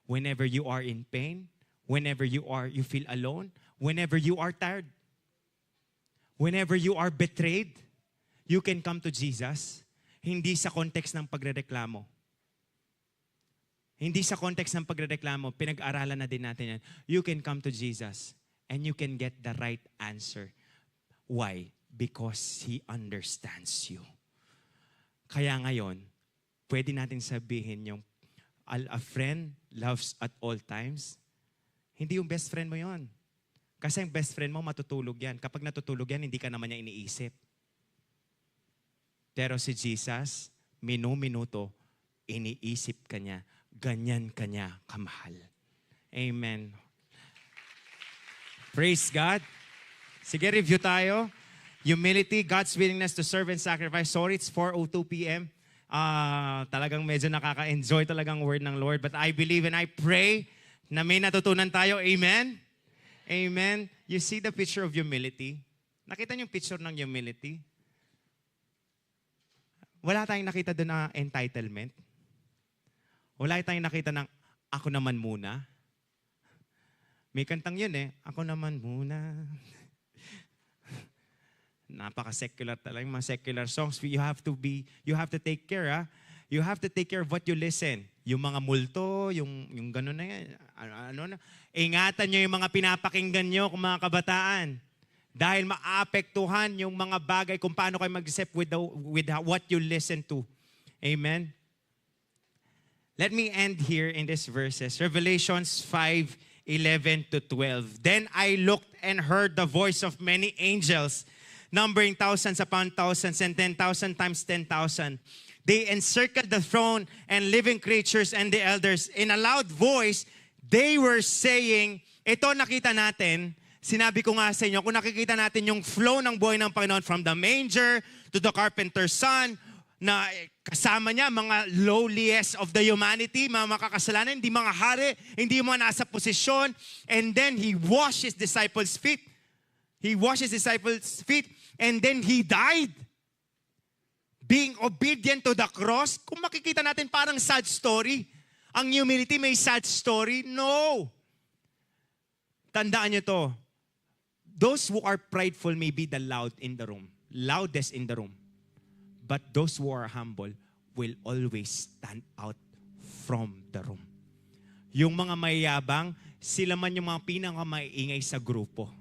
Whenever you are in pain, whenever you feel alone, whenever you are tired, whenever you are betrayed, you can come to Jesus. Hindi sa context ng pagrereklamo. Hindi sa context ng pagrereklamo, pinag-aralan na din natin yan. You can come to Jesus and you can get the right answer. Why? Because He understands you. Kaya ngayon, pwede natin sabihin yung a friend loves at all times. Hindi yung best friend mo yon. Kasi yung best friend mo matutulog yan. Kapag natutulog yan, hindi ka naman niya iniisip. Pero si Jesus, minu-minuto, iniisip ka niya. Ganyan ka niya kamahal. Amen. Praise God. Sige, review tayo. Humility, God's willingness to serve and sacrifice. Sorry, it's 4:02 p.m. Talagang medyo nakaka-enjoy talagang word ng Lord. But I believe and I pray na may natutunan tayo. Amen? Amen. You see the picture of humility? Nakita niyo yung picture ng humility? Wala tayong nakita doon na entitlement. Wala tayong nakita ng ako naman muna. May kantang yun eh, ako naman muna. Napaka-secular talaga, yung mga secular songs. You have to take care, ha? You have to take care of what you listen. Yung mga multo, yung gano'n na yan. Ano. Ingatan nyo yung mga pinapakinggan nyo kung mga kabataan. Dahil maapektuhan yung mga bagay kung paano kayo mag-isip with what you listen to. Amen? Let me end here in these verses. Revelations 5:11 to 12. Then I looked and heard the voice of many angels, numbering thousands upon thousands and 10,000 times 10,000. They encircled the throne and living creatures and the elders. In a loud voice, they were saying, ito nakita natin, sinabi ko nga sa inyo, kung nakikita natin yung flow ng buhay ng Panginoon from the manger to the carpenter's son, na kasama niya mga lowliest of the humanity, mga makakasalanan, hindi mga hari, hindi mga nasa posisyon. And then He washed His disciples' feet. He washed His disciples' feet and then He died. Being obedient to the cross. Kung makikita natin parang sad story. Ang humility may sad story? No. Tandaan niyo to. Those who are prideful may be the loudest in the room. But those who are humble will always stand out from the room. Yung mga mayabang, sila man yung mga pinakamaingay sa grupo.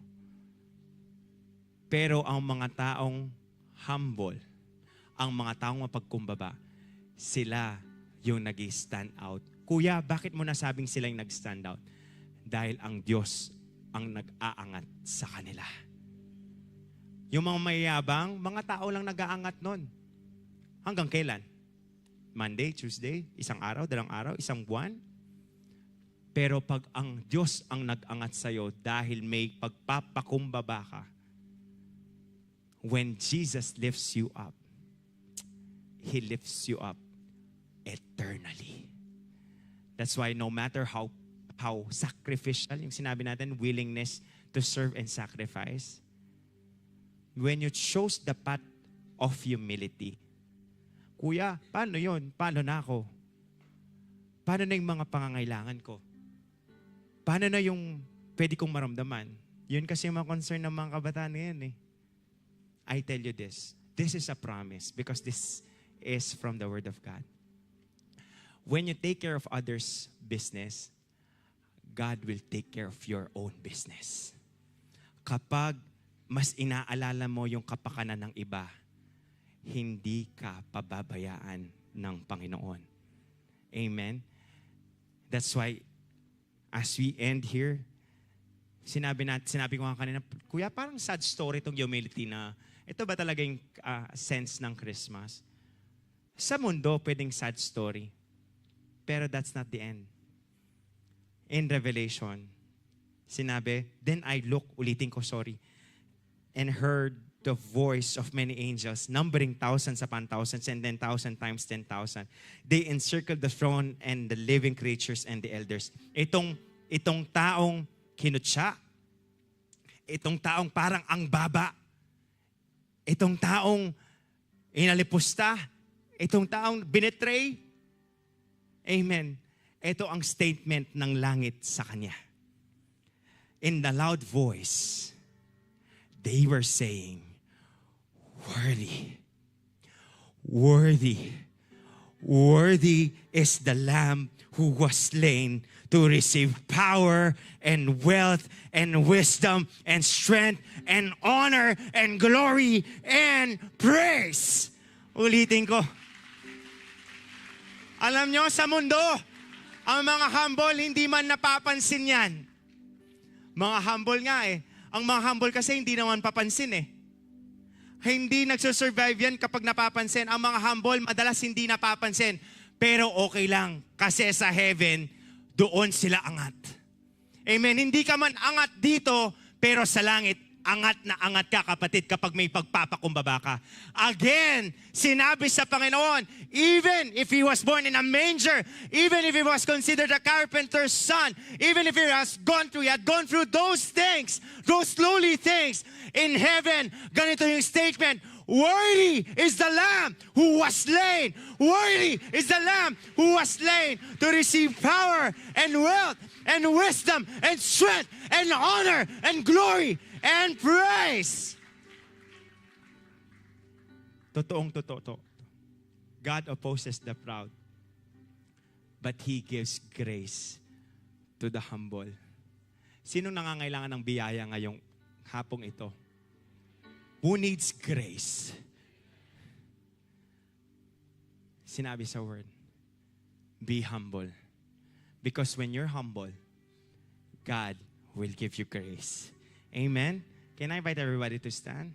Pero ang mga taong humble, ang mga taong mapagkumbaba, sila yung nag-stand out. Kuya, bakit mo nasabing sila yung nag-stand out? Dahil ang Diyos ang nag-aangat sa kanila. Yung mga mayabang, mga tao lang nag-aangat nun. Hanggang kailan? Monday, Tuesday, isang araw, dalang araw, isang buwan? Pero pag ang Diyos ang nag-angat sa'yo dahil may pagpapakumbaba ka, when Jesus lifts you up, He lifts you up eternally. That's why no matter how sacrificial, yung sinabi natin, willingness to serve and sacrifice, when you chose the path of humility, Kuya, paano yun? Paano na ako? Paano na yung mga pangangailangan ko? Paano na yung pwede kong maramdaman? Yun kasi yung mga concern ng mga kabataan ngayon eh. I tell you this. This is a promise because this is from the Word of God. When you take care of others' business, God will take care of your own business. Kapag mas inaalala mo yung kapakanan ng iba, hindi ka pababayaan ng Panginoon. Amen? That's why, as we end here, sinabi ko nga kanina, Kuya, parang sad story itong humility na, ito ba talaga yung sense ng Christmas? Sa mundo, pwedeng sad story. Pero that's not the end. In Revelation, sinabi, then I looked, and heard the voice of many angels, numbering thousands upon thousands and 10,000 times 10,000. They encircled the throne and the living creatures and the elders. Itong taong kinutya, itong taong parang ang baba, itong taong inalipusta, itong taong binetray. Amen. Ito ang statement ng langit sa kanya. In the loud voice, they were saying, worthy, worthy, worthy is the Lamb who was slain to receive power and wealth and wisdom and strength and honor and glory and praise. Ulitin ko. Alam nyo, sa mundo, ang mga humble, hindi man napapansin yan. Mga humble nga eh. Ang mga humble kasi hindi naman papansin eh. Hindi nagsusurvive yan kapag napapansin. Ang mga humble, madalas hindi napapansin. Pero okay lang. Kasi sa heaven, doon sila angat. Amen. Hindi ka man angat dito, pero sa langit, angat na angat ka, kapatid, kapag may pagpapakumbaba ka. Again, sinabi sa Panginoon, even if he was born in a manger, even if he was considered a carpenter's son, even if he had gone through those things, those lowly things, in heaven, ganito yung statement, worthy is the Lamb who was slain. Worthy is the Lamb who was slain to receive power and wealth and wisdom and strength and honor and glory and praise. Totoo. God opposes the proud, but He gives grace to the humble. Sino nangangailangan ng biyaya ngayong hapong ito? Who needs grace? Sinabi sa word, be humble. Because when you're humble, God will give you grace. Amen? Can I invite everybody to stand?